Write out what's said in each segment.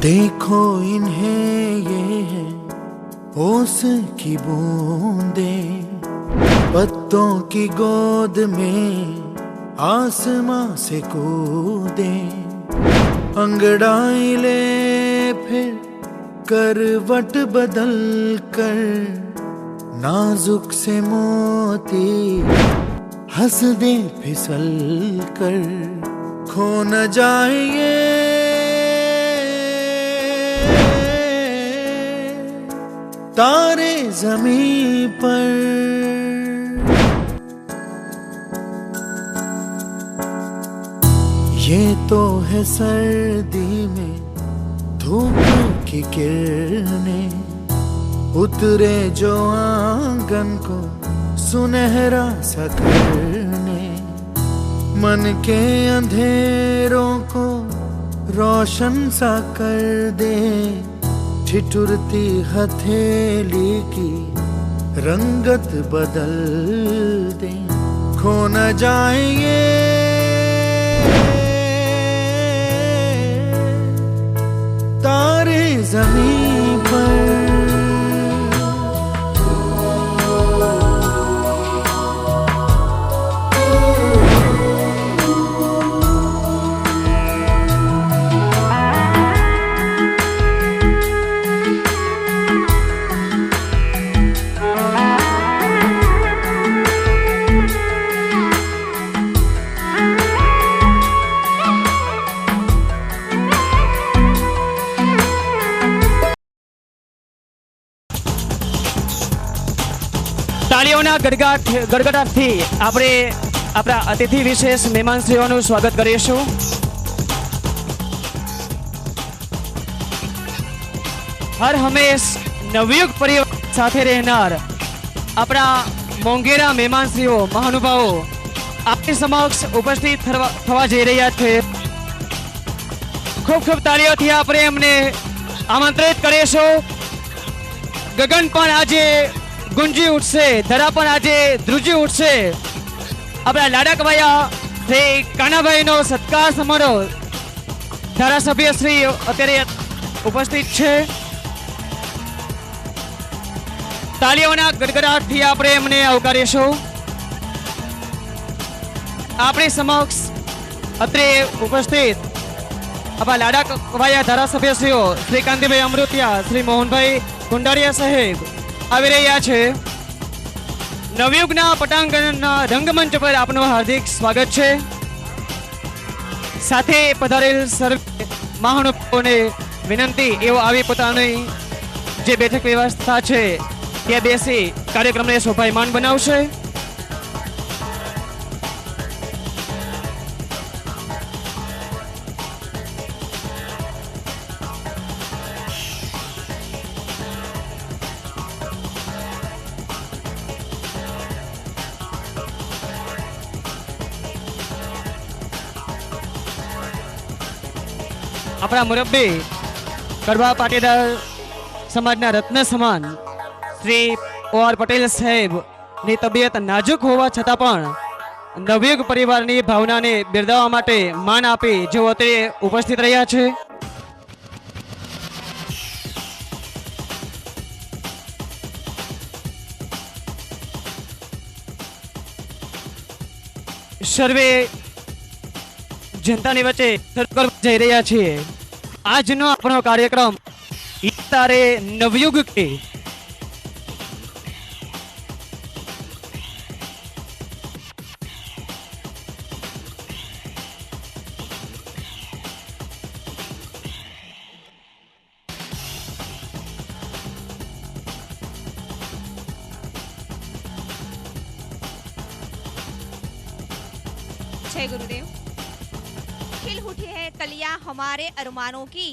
देखो इन्हें ये है ओस की बूंदे, पत्तों की गोद में आसमां से कूदे, अंगड़ाई ले फिर करवट बदल कर, नाजुक से मोती हंस दे फिसल कर, खो न जाए ये तारे ज़मीं पर। ये तो है सर्दी में धूप की किरणें, उतरे जो आंगन को सुनहरा सा करने, मन के अंधेरों को रोशन सा कर दे, ठिठुरती हथेली की रंगत बदल दे, खो न जाए ये तारे ज़मीं पर। તાળીઓના ગડગડાટથી આપણે આપણા અતિથિ વિશેષ મહેમાનશ્રીઓનું સ્વાગત કરીશું. હર હંમેશ નવયુગ પરિવાર સાથે રહેનાર આપણા મોંઘેરા મહેમાનશ્રીઓ મહાનુભાવો આપની સમક્ષ ઉપસ્થિત થવા જઈ રહ્યા છે. ખૂબ ખૂબ તાળીઓથી આપણે એમને આમંત્રિત કરીશું. ગગન પણ આજે ગુંજી ઉઠશે, ધરા પણ આજે ધ્રુજી ઉઠશે. આપણા લાડકવાયા શ્રી કાનાભાઈનો સત્કાર સમારોહ ધારાસભ્ય શ્રી અત્યારે ઉપસ્થિત છે. તાળીઓના ગડગડાટથી આપણે એમને આવકારીશું. આપણી સમક્ષ અત્રે ઉપસ્થિત આપણા લાડકવાયા ધારાસભ્યશ્રીઓ શ્રી કાંતિભાઈ અમૃતિયા, શ્રી મોહનભાઈ કુંડારિયા સાહેબ આવી રહ્યા છે. નવયુગના પટાંગણના રંગમંચ પર આપનું હાર્દિક સ્વાગત છે. સાથે પધારેલ સર્વ મહાનુભાવોને વિનંતી એવો આવી પોતાની જે બેઠક વ્યવસ્થા છે ત્યાં બેસી કાર્યક્રમને શોભાયમાન બનાવશે. આપણા મુરબ્બી કડવા પાટીદાર સમાજના રત્ન સમાન શ્રી OR પટેલ સાહેબની તબિયત નાજુક હોવા છતાં પણ નવયુગ પરિવારની ભાવનાને બિરદાવવા માટે માન આપી જેઓ અત્યારે ઉપસ્થિત રહ્યા છે. સર્વે જનતાની વચ્ચે જઈ રહ્યા છીએ. આજનો આપણો કાર્યક્રમ તારે નવયુગ કે जय गुरुदेव। खिल उठी है कलियां हमारे अरमानों की,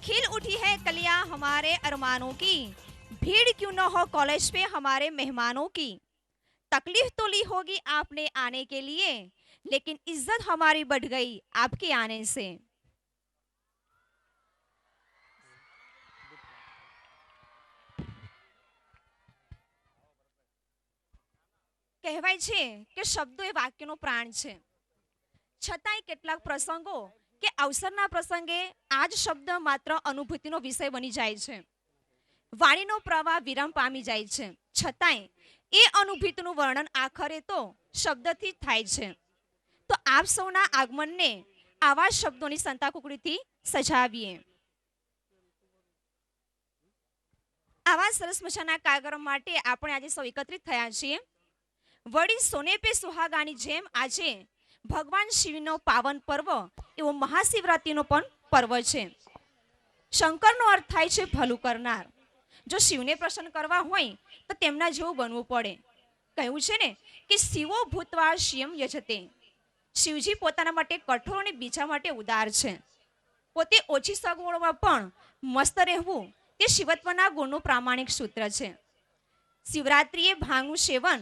खिल उठी है कलियां हमारे अरमानों की, भीड़ क्यों न हो कॉलेज पे हमारे मेहमानों की। तकलीफ तो ली होगी आपने आने के लिए, लेकिन इज्जत हमारी बढ़ गई आपके आने से। કહેવાય છે કે શબ્દો એ વાક્યનો પ્રાણ છે. છતાંય કેટલાક પ્રસંગો કે અવસરના પ્રસંગે આ જ શબ્દ માત્ર અનુભૂતિનો વિષય બની જાય છે. વાણીનો પ્રવાહ વિરામ પામી જાય છે, છતાંય એ અનુભૂતિનું વર્ણન આખરે તો શબ્દથી જ થાય છે. તો આપ સૌના આગમનને આવા શબ્દોની સંતાકુકડીથી સજાવીએ. આવા સરસ મજાના કાર્યક્રમ માટે આપણે આજે સૌ એકત્રિત થયા છીએ. વળી સોને પે સુહાગાની જેમ આજે ભગવાન શિવનો પાવન પર્વ એવો મહાશિવરાત્રિનો પણ પર્વ છે. શંકરનો અર્થ થાય છે ભલું કરનાર. જો શિવને પ્રસન્ન કરવા હોય તો તેમના જેવું બનવું પડે. કહ્યું છે ને કે શિવો ભૂતવા શિયમ યજતે. શિવજી પોતાના માટે કઠોર અને બીજા માટે ઉદાર છે. પોતે ઓછી સગવડોમાં પણ મસ્ત રહેવું તે શિવત્વના ગુણનું પ્રામાણિક સૂત્ર છે. શિવરાત્રિએ ભાંગનું સેવન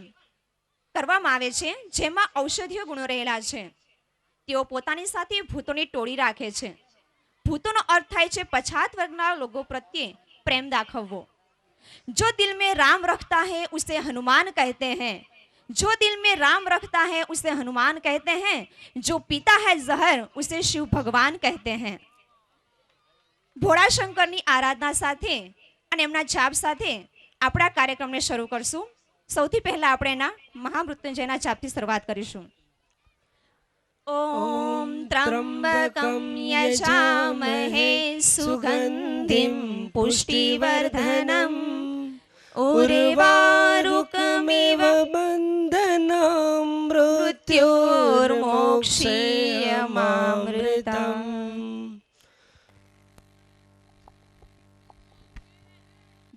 કરવામાં આવે છે, જેમાં ઔષધીય ગુણો રહેલા છે. તેઓ પોતાની સાથે ભૂતોની ટોળી રાખે છે. ભૂતોનો અર્થ થાય છે પછાત વર્ગના લોકો પ્રત્યે પ્રેમ દાખવવો. जो दिल में राम रखता है उसे हनुमान कहते हैं. जो दिल में राम रखता है उसे हनुमान कहते हैं. जो पीता है जहर उसे शिव भगवान कहते हैं. ભોળા શંકરની આરાધના સાથે અને એમના જાપ સાથે આપણા કાર્યક્રમને શરૂ કરશું. સૌથી પહેલા આપણે એના મહામૃત્યુંજયના જાપથી શરૂઆત કરીશું. ઓમ ત્રંબકમ યજામહે સુગંધિમ પુષ્ટિવર્ધનમ ઉર્વારુકમિવ બંધનમ મૃત્યોર્મોક્ષીયમામૃતમ.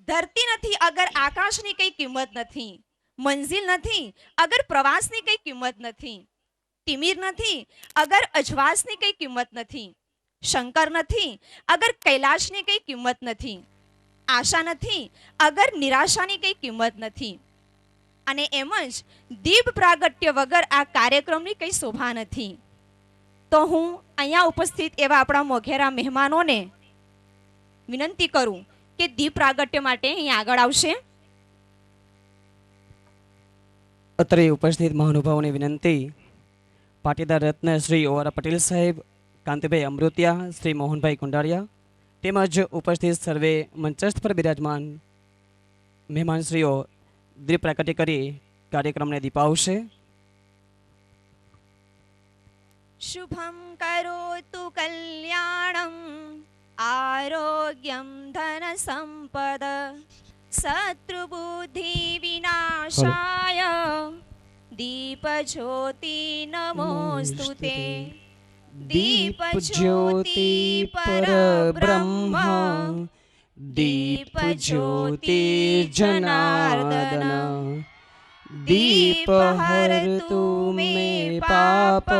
ધરતી નથી અગર આકાશની કઈ કિંમત નથી. મંઝિલ નથી અગર પ્રવાસની કઈ કિંમત નથી. તિમિર નથી અગર અજવાસની કઈ કિંમત નથી. શંકર નથી અગર કૈલાશની કઈ કિંમત નથી. આશા નથી અગર નિરાશાની કઈ કિંમત નથી. અને એમ જ દીપ પ્રાગટ્ય વગર આ કાર્યક્રમની કઈ શોભા નથી. તો હું અહીંયા ઉપસ્થિત એવા આપણા મોઘેરા મહેમાનોને વિનંતી કરું કે દીપ પ્રાગટ્ય માટે અહીં આગળ આવશે. અત્રે ઉપસ્થિત મહાનુભાવોની વિનંતી. પાટીદાર રત્ન શ્રી ઓવારા પટેલ સાહેબ, કાંતિભાઈ અમૃતિયા, શ્રી મોહનભાઈ કુંડારિયા તેમજ ઉપસ્થિત સર્વે મંચસ્થ પર બિરાજમાન મહેમાનશ્રીઓ દીપ પ્રાગટ્ય કરી કાર્યક્રમને દીપાવશે. શુભમ કરોતુ કલ્યાણમ આરોગ્યમ ધન સંપદ શત્રુબુદ્ધિ વિનાશાય દીપ જ્યોતિ નમોસ્તુતે. દીપ જ્યોતિ પરબ્રહ્મ દીપ જ્યોતિ જનાર્દન દીપ હરતુ મે પાપ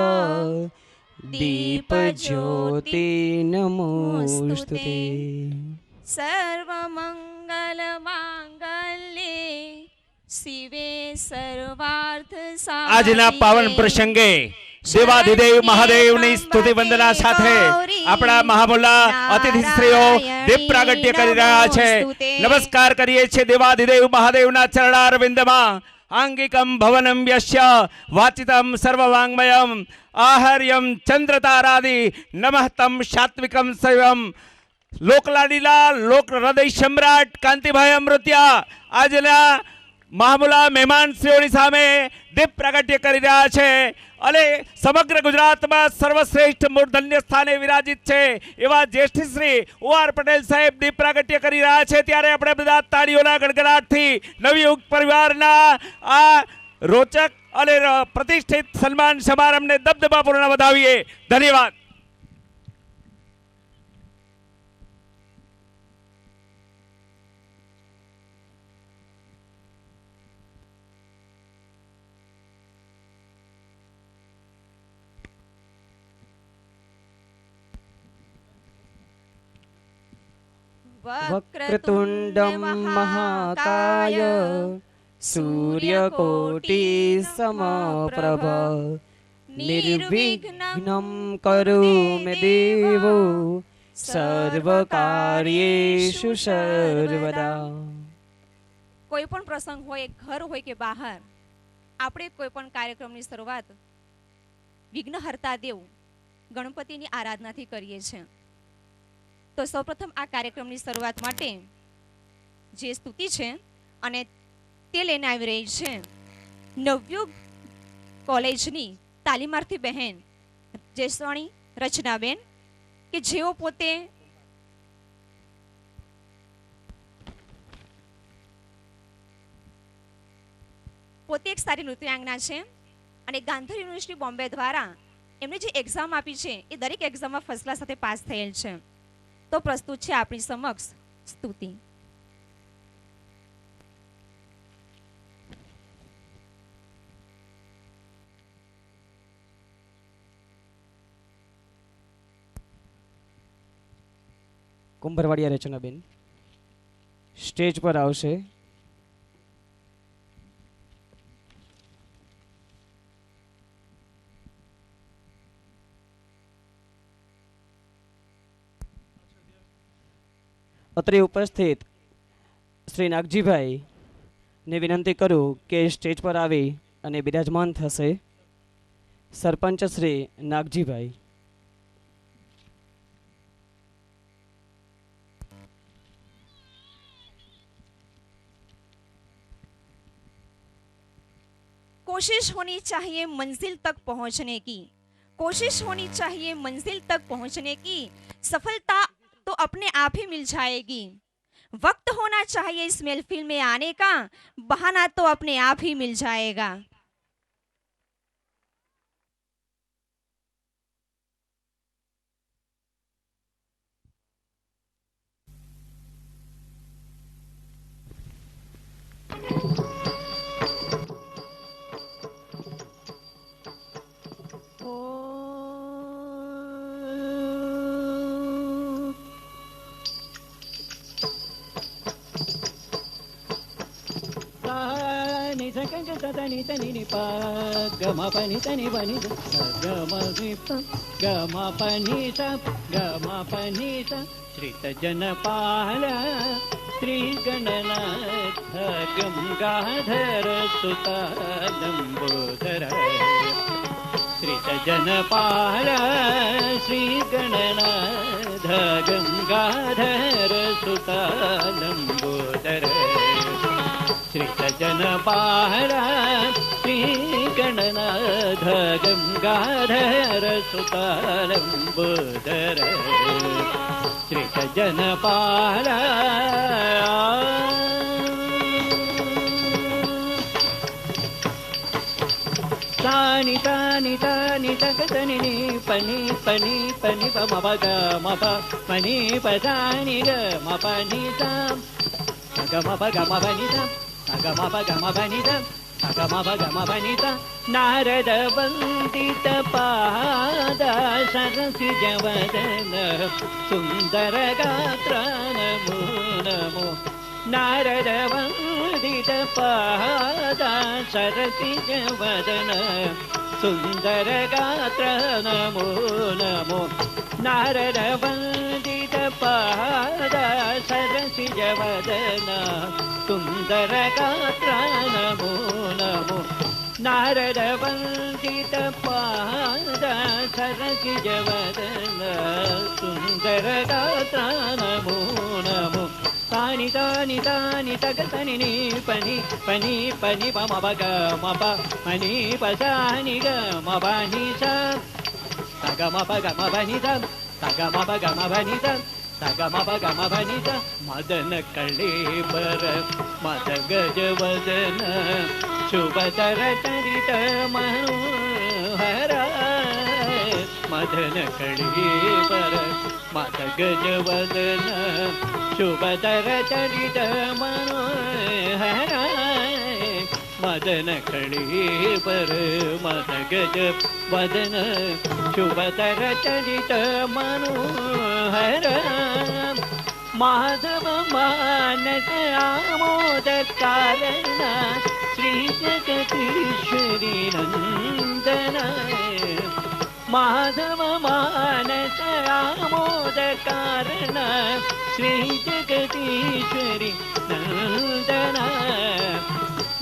દીપ જ્યોતિ નમોસ્તુતે. સર્વમંગલ માંગલ્યે શિવે સર્વાર્થ સાધિકે. આજના પાવન પ્રસંગે દેવાધિદેવ મહાદેવની સ્તુતિ વંદના સાથે આપણા મહામુલ્લા અતિથિશ્રીઓ દીપ પ્રાગટ્ય કરી રહ્યા છે. નમસ્કાર કરીએ છીએ દેવાધિદેવ મહાદેવના ચરણારવિંદમાં. આંગિકમ ભવનમ યસ્ય વાચિતમ સર્વવાંગમયમ આહર્યમ ચંદ્રતારાદિ નમઃ તમ સાત્વિકમ શૈવમ. લોકલાડીલા લોક હૃદય સમ્રાટ કાંતિભાઈ અમૃતિયા આજના મહામુલા મહેમાનશ્રીઓની સામે દીપ પ્રાગટ્ય કરી રહ્યા છે. અને સમગ્ર ગુજરાતમાં સર્વશ્રેષ્ઠ મૂર્ધન્ય સ્થાને વિરાજિત છે એવા જ્યેષ્ઠ શ્રી OR પટેલ સાહેબ દીપ પ્રાગટ્ય કરી રહ્યા છે. ત્યારે આપણે બધા તાળીઓના ગડગડાટથી નવયુગ પરિવારના આ રોચક અને પ્રતિષ્ઠિત સન્માન સમારંભને દબદબાપૂર્ણ વધાવીએ. ધન્યવાદ. વક્રતુંડમ મહાકાય સૂર્યકોટિ સમપ્રભ નિર્વિઘ્નમ કરોમિ દેવો સર્વકાર્યેષુ સર્વદા. કોઈ પણ પ્રસંગ હોય, ઘર હોય કે બહાર, આપણે કોઈ પણ કાર્યક્રમની શરૂઆત વિઘ્નહર્તા દેવ ગણપતિની આરાધનાથી કરીએ છીએ. તો સૌપ્રથમ આ કાર્યક્રમની શરૂઆત માટે જે સ્તુતિ છે અને તે લઈને આવી રહી છે નવયુગ કોલેજની તાલીમાર્થી બહેન જેસવાણી રચનાબેન, કે જેઓ પોતે એક સારી નૃત્યાંગના છે અને ગાંધી યુનિવર્સિટી બોમ્બે દ્વારા એમણે જે એક્ઝામ આપી છે એ દરેક એક્ઝામમાં ફર્સ્ટ ક્લાસ સાથે પાસ થયેલ છે. તો પ્રસ્તુત છે આપણી સમક્ષ સ્તુતિ. કુંભરવાડિયા રચનાબેન સ્ટેજ પર આવશે. અત્રે ઉપસ્થિત શ્રી નાગજીભાઈ ને વિનંતી કરું કે સ્ટેજ પર આવી અને બિરાજમાન થશે. સરપંચ શ્રી નાગજીભાઈ. कोशिश होनी चाहिए मंजिल तक पहुंचने की, कोशिश होनी चाहिए मंजिल तक पहुंचने की, सफलता तो अपने आप ही मिल जाएगी. वक्त होना चाहिए इस महफिल में आने का, बहाना तो अपने आप ही मिल जाएगा. tani tani ni pa ga ma pa ni tani pa ni ga ma ni pa ga ma pa ni sa ga ma pa ni sa श्रित जनपाल Shri Gananath Gangadhar सुता लंबोदर श्रित जनपाल श्री गणनाथ गंगाधर सुता लंबोदर श्रित जनपाल श्री गणनाथ गंगाधर सुता लंबोदर श्रित जनपाल तानि तानि तानि तक तनि नि पनि पनि पनि प म प ग म प पनि प तानि ग म प नि सा ग म प ग म प नि सा ग म प ग म प नि सा ग म प ग म प नि सा नारद वंदित पाद सरसिज वदन सुंदर गात्र नमो नमो नारद वंदित पाद सरसिज वदन सुंदर गात्र नमो नमो नारद वंदित पाद सरसिज वदन सुंदर गात्र नमो नमो नारद वंदित पाद सरसिज वदन सुंदर गात्र नमो नमो तानि तानि तानि तग तनि नि पनि पनि पनि प म प ग म प पनि प सा नि ग म प नि सा ग म प ग म प नि सा ग म प ग म प नि सा ग म प ग म प नि सा मदन कलेबर मद गज वदन शुभतर चरित मनोहर मदन कलेबर मद गज वदन शुभतर चरित मनोहर मदन कलेबर मद गज वदन शुभतर चरित मनोहर माधव मानस आमोद कारण श्री जगदीश्वरी नंदन माधव मानस आमोद कारण श्री जगदीश्वरी नंदन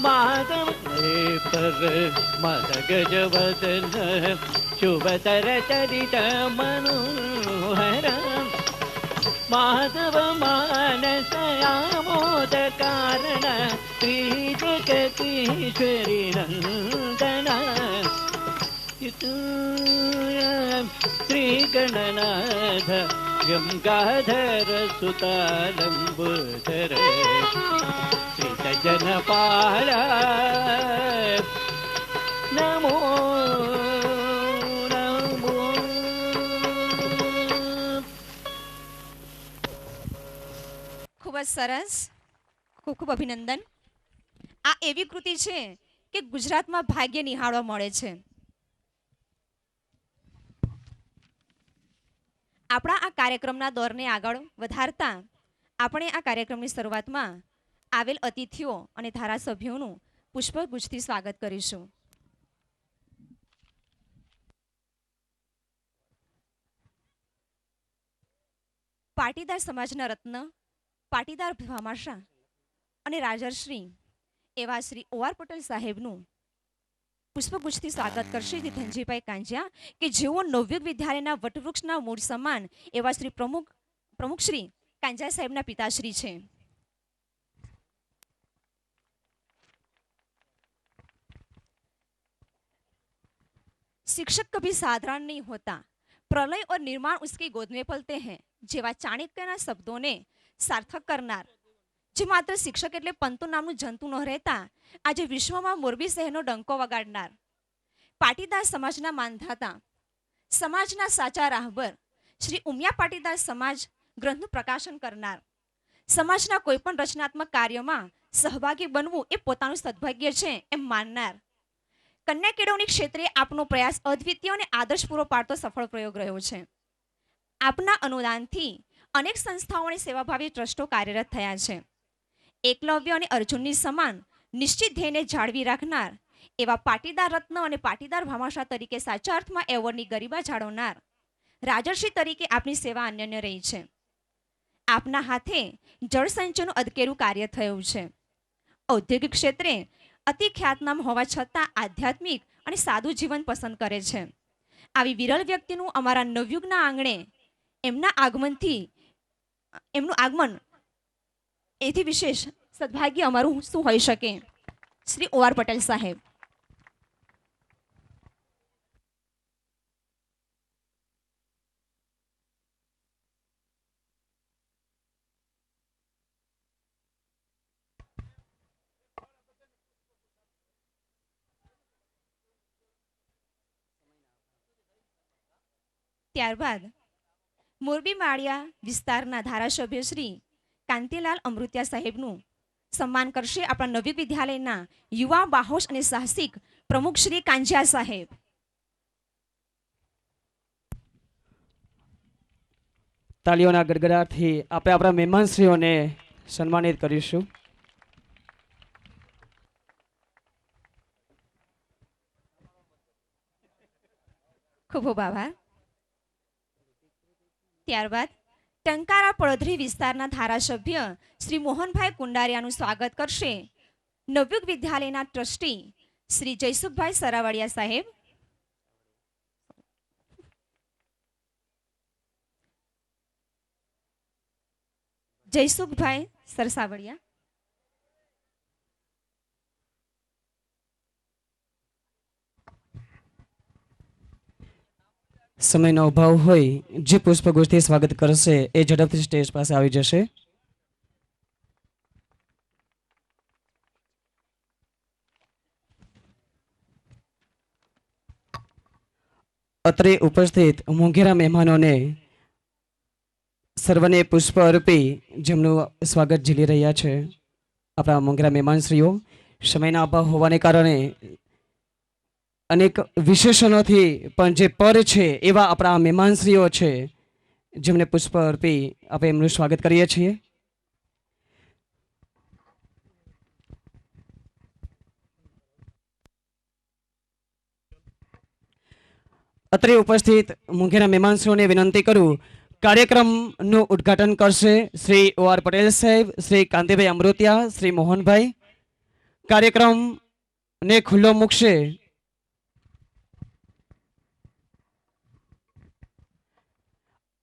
माधव पर मद गजवदन शुभतर चरित मनोहर माधव मानस आमोद कारण श्री जगदीश्वरी नंदन श्री गणनाथ गंगाधर सुतालंबोदर श्री सज्जनपाल नमो नमो ખૂબ જ સરસ, ખૂબ ખૂબ અભિનંદન. આ એવી કૃતિ છે કે ગુજરાતમાં ભાગ્ય નિહાળવા મળે છે. આપણા આ કાર્યક્રમના દોરને આગળ વધારતા આપણે આ કાર્યક્રમની શરૂઆતમાં આવેલ અતિથિઓ અને ધારાસભ્યોનું પુષ્પગુચ્છથી સ્વાગત કરીશું. પાટીદાર સમાજના રત્ન, પાટીદાર ભામાશા અને રાજર્ષી એવા શ્રી OR પટેલ સાહેબનું પુષ્પગુચ્છથી સ્વાગત કરશે શ્રી ધનજીભાઈ કાંજિયા, કે જેઓ નવયુગ વિદ્યાલયના વટવૃક્ષના મૂળ સમાન એવા શ્રી પ્રમુખ શ્રી કાંજિયા સાહેબના પિતાશ્રી છે. शिक्षक कभी साधारण नहीं होता, प्रलय और निर्माण उसकी गोद में पलते हैं જેવા ચાણક્યના શબ્દોને સાર્થક કરનાર, જે માત્ર શિક્ષક એટલે પંતુ નામનું જંતુ ન રહેતા આજે વિશ્વમાં મોરબી શહેરનો ડંકો વગાડનાર, પાટીદાર સમાજના માનધાતા, સમાજના સાચા રાહબર શ્રી ઉમિયા પાટીદાર સમાજ ગ્રંથનું પ્રકાશન કરનાર, સમાજના કોઈ પણ રચનાત્મક કાર્યમાં સહભાગી બનવું એ પોતાનું સદભાગ્ય છે એમ માનનાર, કન્યા કેળવણી ક્ષેત્રે આપનો પ્રયાસ અદ્વિતીય અને આદર્શ પૂરો પાડતો સફળ પ્રયોગ રહ્યો છે. આપના અનુદાનથી અનેક સંસ્થાઓ અને સેવાભાવી ટ્રસ્ટો કાર્યરત થયા છે. એકલવ્ય અને અર્જુનની સમાન નિશ્ચિત ધ્યેયને જાળવી રાખનાર એવા પાટીદાર રત્ન અને પાટીદાર ભામાશા તરીકે સાચા અર્થમાં એવોર્ડની ગરિમા જાળવનાર રાજર્ષિ તરીકે આપની સેવા અનન્ય રહી છે. આપના હાથે જળસંચયનું અદકેરું કાર્ય થયું છે. ઔદ્યોગિક ક્ષેત્રે અતિ ખ્યાતનામ હોવા છતાં આધ્યાત્મિક અને સાદું જીવન પસંદ કરે છે. આવી વિરલ વ્યક્તિનું અમારા નવયુગના આંગણે એમનું આગમન એથી વિશેષ સદભાગ્ય અમારું શું હોઈ શકે. શ્રી OR પટેલ સાહેબ. ત્યારબાદ મોરબી માળિયા વિસ્તારના ધારાસભ્ય શ્રી કાંતિલાલ અમૃતિયા સાહેબનું સન્માન કરશે આપણા નવયુગ વિદ્યાલયના યુવા બાહોશ અને સાહસિક પ્રમુખ શ્રી કાંજિયા સાહેબ. તાલીઓના ગડગડાટથી આપણે આપણા મહેમાનશ્રીઓને સન્માનિત કરીશું. ખૂબ ખૂબ આભાર. ત્યારબાદ ટંકારા પડધરી વિસ્તારના ધારાસભ્ય શ્રી મોહનભાઈ કુંડારિયાનું સ્વાગત કરશે નવયુગ વિદ્યાલયના ટ્રસ્ટી શ્રી જયસુખભાઈ સરાવડિયા સાહેબ. જયસુખભાઈ સરસાવડિયા. સમયનો અભાવ હોય જે પુષ્પગુચ્છથી સ્વાગત કરશે એ ઝડપથી સ્ટેજ પાસે આવી જશે. અત્રે ઉપસ્થિત મોંઘેરા મહેમાનોને સર્વને પુષ્પ અર્પી જેમનું સ્વાગત ઝીલી રહ્યા છે આપણા મોંઘેરા મહેમાનશ્રીઓ. સમયના અભાવ હોવાને કારણે અનેક વિશેષણોથી પણ જે પર છે એવા આપણા મહેમાનશ્રીઓ છે જેમને પુષ્પ અર્પી આપણે એમનું સ્વાગત કરીએ છીએ. અત્રે ઉપસ્થિત મોંઘેરા મહેમાનશ્રીઓને વિનંતી કરું, કાર્યક્રમનું ઉદ્ઘાટન કરશે શ્રી OR પટેલ સાહેબ, શ્રી કાંતિભાઈ અમૃતિયા, શ્રી મોહનભાઈ. કાર્યક્રમ ને ખુલ્લો મૂકશે.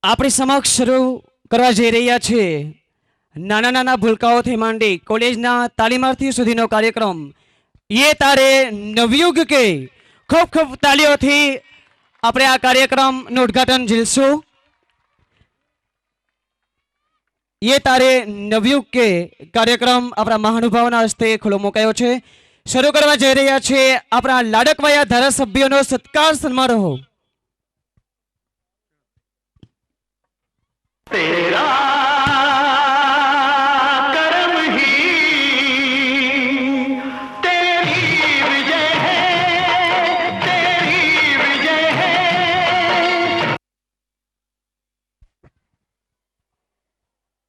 આપણી સમક્ષ શરૂ કરવા જઈ રહ્યા છે નાના નાના ભૂલકાઓથી માંડી કોલેજના તાલીમાર્થી સુધીનો કાર્યક્રમ ये तारे नवयुग के. खूब खूब तालियों આપણે આ કાર્યક્રમનું ઉદ્ઘાટન ઝીલશું. ये तारे नवयुग के કાર્યક્રમ આપણા મહાનુભાવોના હસ્તે ખુલ્લો મુકાયો છે. શરૂ કરવા જઈ રહ્યા છે આપણા લાડકવાયા ધારાસભ્યોનો સત્કાર સમારોહ.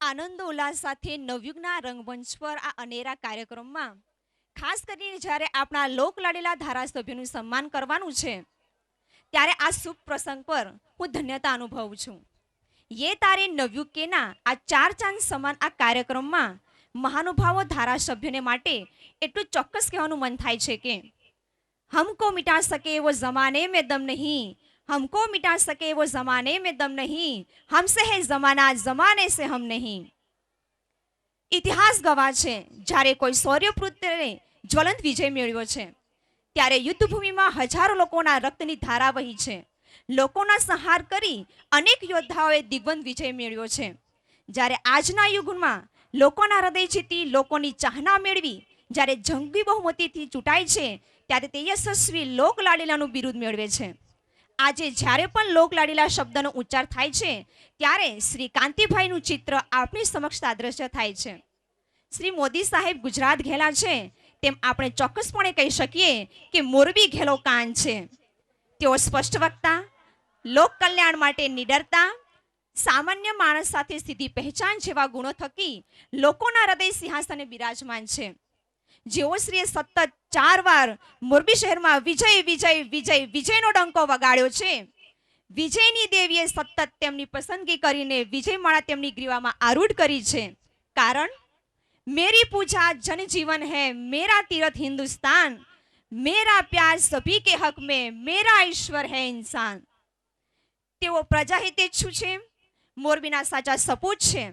આનંદ ઉલ્લાસ સાથે નવયુગના રંગમંચ પર આ અનેરા કાર્યક્રમમાં ખાસ કરીને જ્યારે આપણા લોકલાડીલા ધારાસભ્યોનું સન્માન કરવાનું છે ત્યારે આ શુભ પ્રસંગ પર હું ધન્યતા અનુભવું છું. ये तारे नवयुग केના આ ચાર ચાંદ સમાન આ કાર્યક્રમમાં મહાનુભાવો ધારાસભ્યોને માટે એટલું ચોક્કસ કહેવાનું મન થાય છે કે हमको मिटा सके वो जमाने में दम नहीं, हमको मिटा सके वो जमाने में दम नहीं, हमसे है जमाना जमाने से हम नहीं. ઇતિહાસ ગવા છે જ્યારે કોઈ શૌર્યપુત્રને જ્વલંત વિજય મેળવ્યો છે ત્યારે યુદ્ધભૂમિમાં હજારો લોકોના રક્તની ધારા વહી છે. લોકોના સંહાર કરી અનેક યોદ્ધાઓએ દિગ્વંત વિજય મેળવ્યો છે. જ્યારે આજના યુગમાં લોકોના હૃદય જીતી લોકોની ચાહના મેળવી જ્યારે જંગી બહુમતીથી ચૂંટાય છે ત્યારે તે યશસ્વી લોકલાડીલાનું બિરુદ મેળવે છે. આજે જ્યારે પણ લોકલાડીલા શબ્દનો ઉચ્ચાર થાય છે ત્યારે શ્રી કાંતિભાઈનું ચિત્ર આપણી સમક્ષ આદર્શ થાય છે. શ્રી મોદી સાહેબ ગુજરાત ઘેલા છે તેમ આપણે ચોક્કસપણે કહી શકીએ કે મોરબી ઘેલો કાન છે. તેઓ સ્પષ્ટ વક્તા, લોક કલ્યાણ માટે નિડરતા, સામાન્ય માણસ સાથે સીધી પહેચાન જેવા ગુણો થકી લોકોના હૃદય સિંહાસને બિરાજમાન છે. જેઓ શ્રીએ સતત 4 વાર મોરબી શહેરમાં વિજય વિજય વિજય વિજયનો ડંકો વગાડ્યો છે. વિજયની દેવીએ સતત તેમની પસંદગી કરીને વિજયમાળા તેમની ગ્રીવામાં આરૂઢ કરી છે. કારણ मेरी पूजा जनजीवन है, मेरा तीर्थ हिंदुस्तान, मेरा प्यार सभी के हक में, मेरा ईश्वर है इंसान. તેઓ પ્રજાહિતેચ્છુ છે, મોરબીના સાચા સપૂત છે,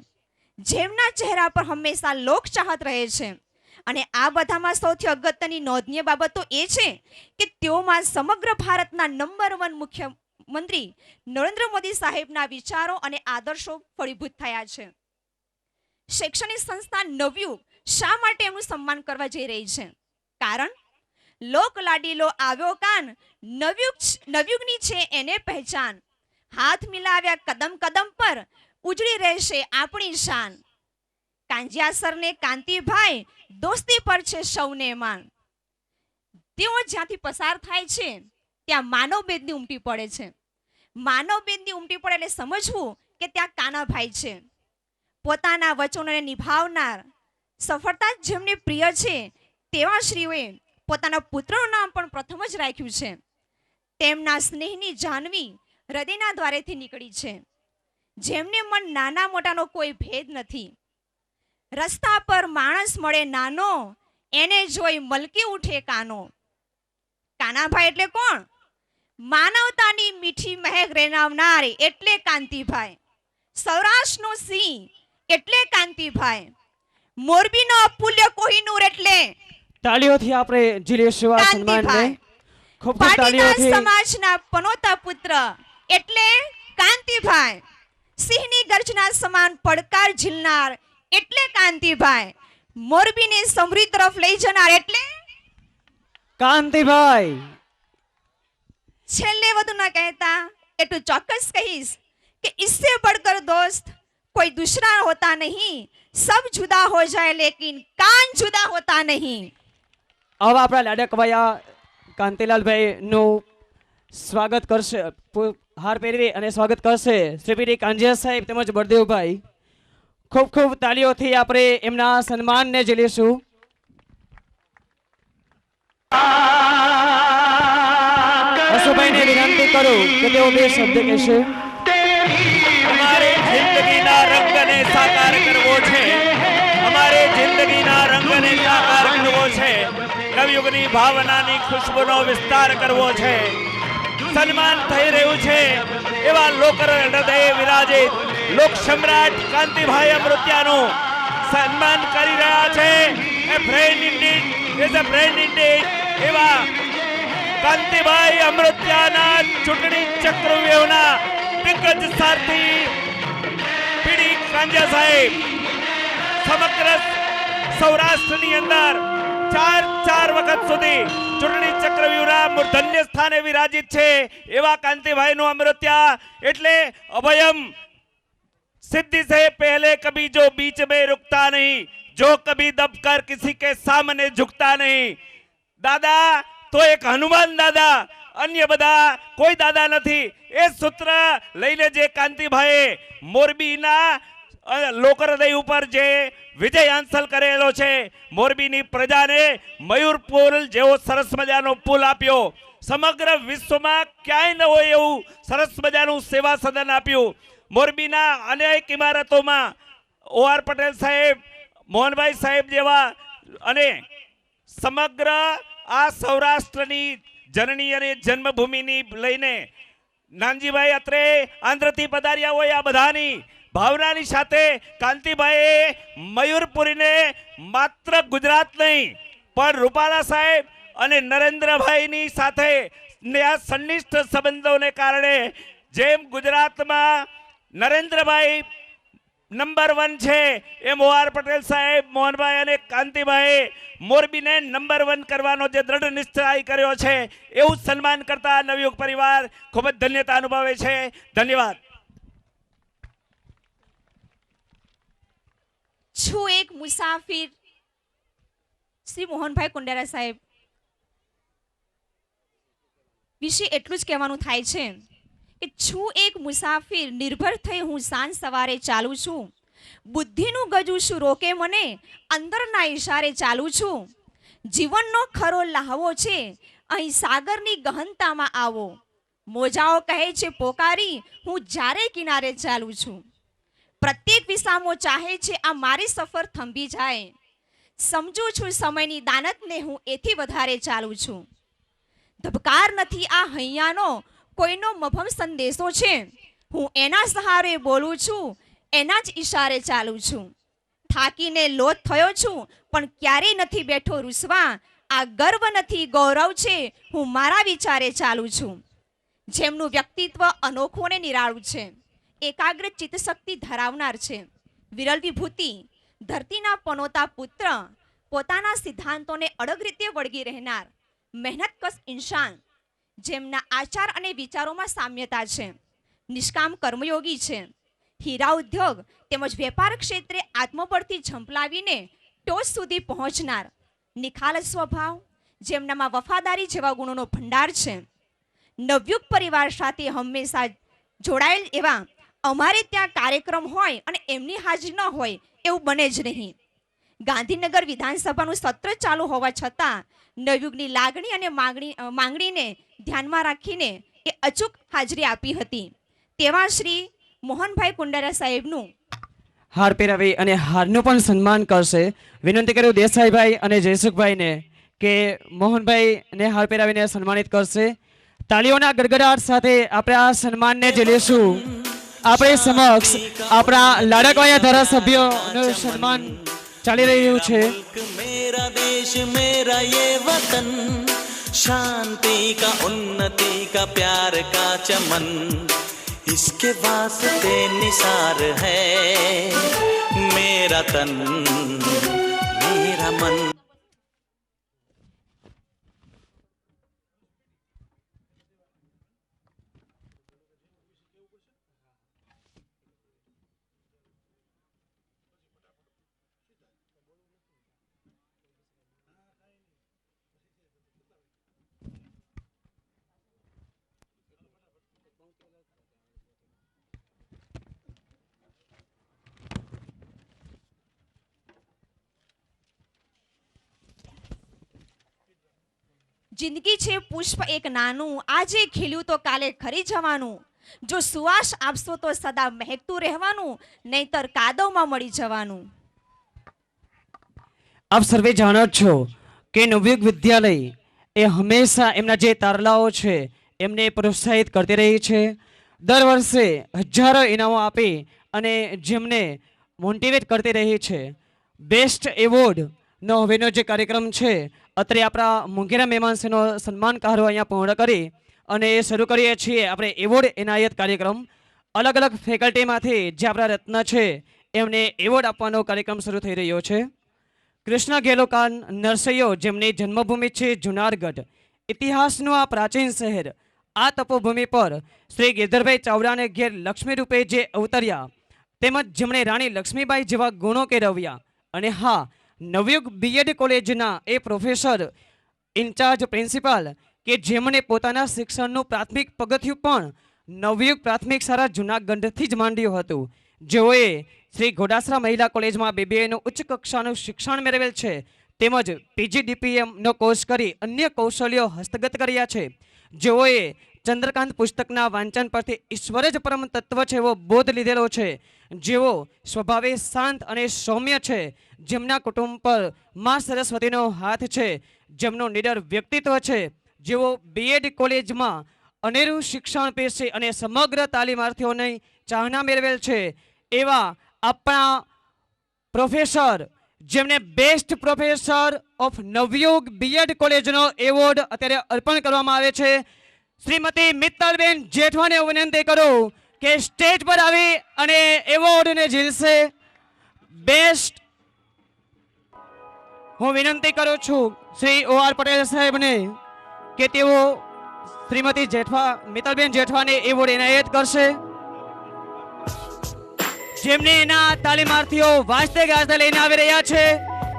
જેમના ચહેરા પર હંમેશા લોક ચાહત રહે છે. અને આ બધામાં સૌથી અગત્યની નોંધનીય બાબત તો એ છે કે તેઓમાં સમગ્ર ભારતના નંબર 1 મુખ્યમંત્રી નરેન્દ્ર મોદી સાહેબના વિચારો અને આદર્શો ફળીભૂત થયા છે. શૈક્ષણિક સંસ્થા નવયુગ શા માટે એમનું સન્માન કરવા જઈ રહી છે? કારણ લોક લાડીલો આવ્યો કાન, નવયુગની છે એને પહેચાન. હાથ મિલાવ્યા કદમ કદમ પર ઉજળી રહેશે આપણી શાન. કાંજિયા સરને કાંતિભાઈ દોસ્તી પર છે સૌને માન. તેઓ જ્યાંથી પસાર થાય છે ત્યાં માનવ ભેદની ઉમટી પડે છે. માનવ ભેદની ઉમટી પડે એટલે સમજવું કે ત્યાં કાનાભાઈ છે. પોતાના વચનોને નિભાવનાર, સફળતા જેમને પ્રિય છે તેવા શ્રીઓએ પોતાના પુત્રનું નામ પણ પ્રથમ જ રાખ્યું છે. તેમના સ્નેહની જાનવી હૃદયના દ્વારેથી નીકળી છે. જેમને મન નાના મોટાનો કોઈ ભેદ નથી. રસ્તા પર માણસ મળે નાનો, એને જોઈ મલકી ઉઠે કાનો. કાનાભાઈ એટલે કોણ? માનવતાની મીઠી મહેક રેનાવનાર એટલે કાંતિભાઈ. સૌરાષ્ટ્રનો સિંહ એટલે કાંતિભાઈ. મોરબીનો અપૂલ્ય કોહિનૂર એટલે તાળીઓથી આપણે ઝીલીશું આ સન્માનને. ખૂબ ખૂબ તાળીઓથી. સમાજના પનોતા પુત્ર એટલે કાંતિભાઈ. સિંહની ગર્જના સમાન પડકાર ઝીલનાર એટલે કાંતિભાઈ. મોરબીને સમૃદ્ધિ તરફ લઈ જનાર એટલે કાંતિભાઈ. છેલ્લે વધુ ન કહેતા એટલું ચોક્કસ કહીશ कि इससे बढ़कर दोस्त कोई दूसरा होता नहीं, सब जुदा हो जाए लेकिन कान जुदा होता नहीं. હવે આપણા લાડકવાયા કાંતિલાલભાઈ નું સ્વાગત કરશે, હાર પહેરવી અને સ્વાગત કરશે શ્રી પી કાંજિયા સાહેબ તેમજ બળદેવભાઈ. ખૂબ ખૂબ તાળીઓથી આપણે એમના સન્માનને ઝીલીશું. અશુભાઈને વિનંતી કરું કે તેઓ 2 શબ્દ કહેશે. हमारे जिंदगीना रंगने साकार करवो छे, हमारे जिंदगीना रंगने साकार करवो छे. કળિયુગની ભાવનાની ખુશ્બુનો વિસ્તાર કરવો છે. સન્માન થઈ રહ્યું છે એવા લોકર હૃદય વિરાજિત લોક સમ્રાટ કાંતિભાઈ અમૃત્યાનું સન્માન કરી રહ્યા છે. A friend indeed is a friend indeed એવા કાંતિભાઈ અમૃત્યાના ચૂંટણી ચક્રવ્યૂહના દિગ્ગજ સારથી પીડી કાંજા સાહેબ સમગ્ર સૌરાષ્ટ્રની અંદર ચાર વખત સુધી ચૂંટણી ચક્રવ્યૂહના મૂર્ધન્ય સ્થાને વિરાજિત છે એવા કાંતિભાઈનું અમૃત્યા એટલે અભયમ सिद्धि से पहले कभी जो बीच में रुकता नहीं, जो कभी दबकर किसी के सामने झुकता नहीं. दादा तो एक हनुमान दादा, अन्य બધા કોઈ દાદા નથી. એ સૂત્ર લઈને જે કાંતિભાઈ મોરબીના લોકહૃદય ઉપર જે વિજય હાંસલ કરેલો છે, મોરબીની પ્રજાને મયુર પુલ જેવો સરસ મજાનો પુલ આપ્યો, સમગ્ર વિશ્વમાં ક્યાંય ન હોય એવું સરસ મજાનું સેવા સદન આપ્યું. મોરબીના અનેક ઇમારતોમાં OR પટેલ સાહેબ, મોહનભાઈ સાહેબ જેવા અને સમગ્ર આ સૌરાષ્ટ્રની જનની અને જન્મભૂમિની લઈને નાનજીભાઈ અત્રે આંધ્રથી પધાર્યા હોય આ બધાની ભાવનાની સાથે કાંતિભાઈએ મયુરપુરીને માત્ર ગુજરાત નહીં પણ રૂપાલા સાહેબ અને નરેન્દ્રભાઈની સાથે આ સન્નિષ્ઠ સંબંધોને કારણે જેમ ગુજરાતમાં નરેન્દ્રભાઈ નંબર 1 છે એમ OR પટેલ સાહેબ, મોહનભાઈ અને કાંતિભાઈ મોરબીને નંબર 1 કરવાનો જે દ્રઢ નિશ્ચય કર્યો છે એવું સન્માન કરતા નવયુગ પરિવાર ખૂબ જ ધન્યતા અનુભવે છે. ધન્યવાદ. છું એક મુસાફિર. શ્રી મોહનભાઈ કુંડારા સાહેબ વિશે એટલું જ કહેવાનું થાય છે કે છું એક મુસાફિર, નિર્ભર થઈ હું સાંજ સવારે ચાલું છું. બુદ્ધિનું ગજું શું રોકે મને, અંદરના ઈશારે ચાલું છું. જીવનનો ખરો લહાવો છે, અહીં સાગરની ગહનતામાં આવો. મોજાઓ કહે છે પોકારી, હું જ્યારે કિનારે ચાલું છું. પ્રત્યેક વિસામો ચાહે છે આ મારી સફર થંભી જાય. સમજું છું સમયની દાનતને, હું એથી વધારે ચાલું છું. ધબકાર નથી આ હૈયાનો, કોઈનો મભમ સંદેશો છે. હું એના સહારે બોલું છું, એના જ ઈશારે ચાલું છું. થાકીને લોથ થયો છું પણ ક્યારેય નથી બેઠો રૂસવા. આ ગર્વ નથી ગૌરવ છે, હું મારા વિચારે ચાલું છું. જેમનું વ્યક્તિત્વ અનોખું અને નિરાળું છે, એકાગ્ર ચિત્તશક્તિ ધરાવનાર છે, વિરલ વિભૂતિ, ધરતીના પનોતા પુત્ર, પોતાના સિદ્ધાંતોને અડગ રીતે વળગી રહેનાર, મહેનતકશ ઇન્સાન, જેમના આચાર અને વિચારોમાં સામ્યતા છે, નિષ્કામ કર્મયોગી છે, હીરા ઉદ્યોગ તેમજ વેપાર ક્ષેત્રે આત્મબળથી ઝંપલાવીને ટોચ સુધી પહોંચનાર, નિખાલસ સ્વભાવ, જેમનામાં વફાદારી જેવા ગુણોનો ભંડાર છે. નવયુગ પરિવાર સાથે હંમેશા જોડાયેલ એવા અમારે ત્યાં કાર્યક્રમ હોય અને એમની હાજરી ન હોય એવું બને જ નહીં. ગાંધીનગર વિધાનસભાનું સત્ર ચાલુ હોવા છતાં નવયુગની લાગણી અને માંગણીને ધ્યાનમાં રાખીને એ અચૂક હાજરી આપી હતી. તેવા શ્રી મોહનભાઈ કુંડારા સાહેબનું હાર પહેરાવી અને હારનું પણ સન્માન કરશે. વિનંતી કર્યું દેસાઈભાઈ અને જયસુખભાઈને કે મોહનભાઈને હાર પહેરાવીને સન્માનિત કરશે. તાળીઓના ગડગડાટ સાથે આપણે આ સન્માનને જ લેશું. આપણે સમક્ષ આપણા લાડકવાયા ધારાસભ્યોનું સન્માન ચાલી રહ્યું છે. मेरा देश मेरा ये वतन, शांति का उन्नति का प्यार का चमन, इसके वास्ते निसार है मेरा तन मेरा मन. જિંદગી છે પુષ્પ એક નાનું, આજે ખીલ્યું તો કાલે ખરી જવાનું. જો સુવાસ આપશો તો સદા મહેકતું રહેવાનું, નહીતર કાદવમાં મળી જવાનું. આપ સર્વે જાણો છો કે નવયુગ વિદ્યાલય એ હંમેશા એમના જે તારલાઓ છે એમને પ્રોત્સાહિત કરતી રહી છે. દર વર્ષે હજારો ઇનામો આપી અને જેમને મોટિવેટ કરતી રહી છે. બેસ્ટ એવોર્ડનો હવેનો જે કાર્યક્રમ છે અત્રે આપણા મોંઘેરા મહેમાનશ્રીનો સન્માનકારો અહીંયા પૂર્ણ કરી અને એ શરૂ કરીએ છીએ આપણે એવોર્ડ એનાયત કાર્યક્રમ. અલગ અલગ ફેકલ્ટીમાંથી જે આપણા રત્ન છે એમને એવોર્ડ આપવાનો કાર્યક્રમ શરૂ થઈ રહ્યો છે. કૃષ્ણ ગેલોકાન નરસૈયો જેમની જન્મભૂમિ છે જુનાગઢ, ઇતિહાસનું આ પ્રાચીન શહેર, આ તપોભૂમિ પર શ્રી ગિરધરભાઈ ચાવડાને ઘેર લક્ષ્મી રૂપે જે અવતર્યા તેમજ જેમણે રાણી લક્ષ્મીબાઈ જેવા ગુણો કેળવ્યા અને હા નવયુગ બીએડ કોલેજના એ પ્રોફેસર ઇન્ચાર્જ પ્રિન્સિપાલ કે જેમણે પોતાના શિક્ષણનું પ્રાથમિક પગથિયું પણ નવયુગ પ્રાથમિક શાળા જુનાગઢથી જ માંડ્યું હતું. જેઓએ શ્રી ઘોડાસરા મહિલા કોલેજમાં બીબીએનું ઉચ્ચ કક્ષાનું શિક્ષણ મેળવેલ છે તેમજ પીજીડીપીએમનો કોર્સ કરી અન્ય કૌશલ્યો હસ્તગત કર્યા છે. જેઓએ ચંદ્રકાંત પુસ્તકના વાંચન પરથી ઈશ્વર જ પરમ તત્વ છે એવો બોધ લીધેલો છે. જેઓ સ્વભાવે શાંત અને સૌમ્ય છે, જેમના કુટુંબ પર મા સરસ્વતીનો હાથ છે, જેમનું નિડર વ્યક્તિત્વ છે, જેઓ બીએડ કોલેજમાં અનેરું શિક્ષણ પેશી અને સમગ્ર તાલીમાર્થીઓની ચાહના મેળવેલ છે એવા આપણા પ્રોફેસર જેમને best professor of Navyug BEd કોલેજનો એવોર્ડ અત્યારે અર્પણ કરવામાં આવે છે. શ્રીમતી મિત્તલબેન જેઠવાને વિનંતી કરું કે સ્ટેજ પર આવી અને એવોર્ડને ઝીલશે. બેસ્ટ હું વિનંતી કરું છું શ્રી OR પટેલ સાહેબને કે તેઓ શ્રીમતી મિત્તલબેન જેઠવાને એવોર્ડ એનાયત કરશે. જેમને એના તાલીમાર્થીઓ વાજતે ગાજતે લઈને આવી રહ્યા છે.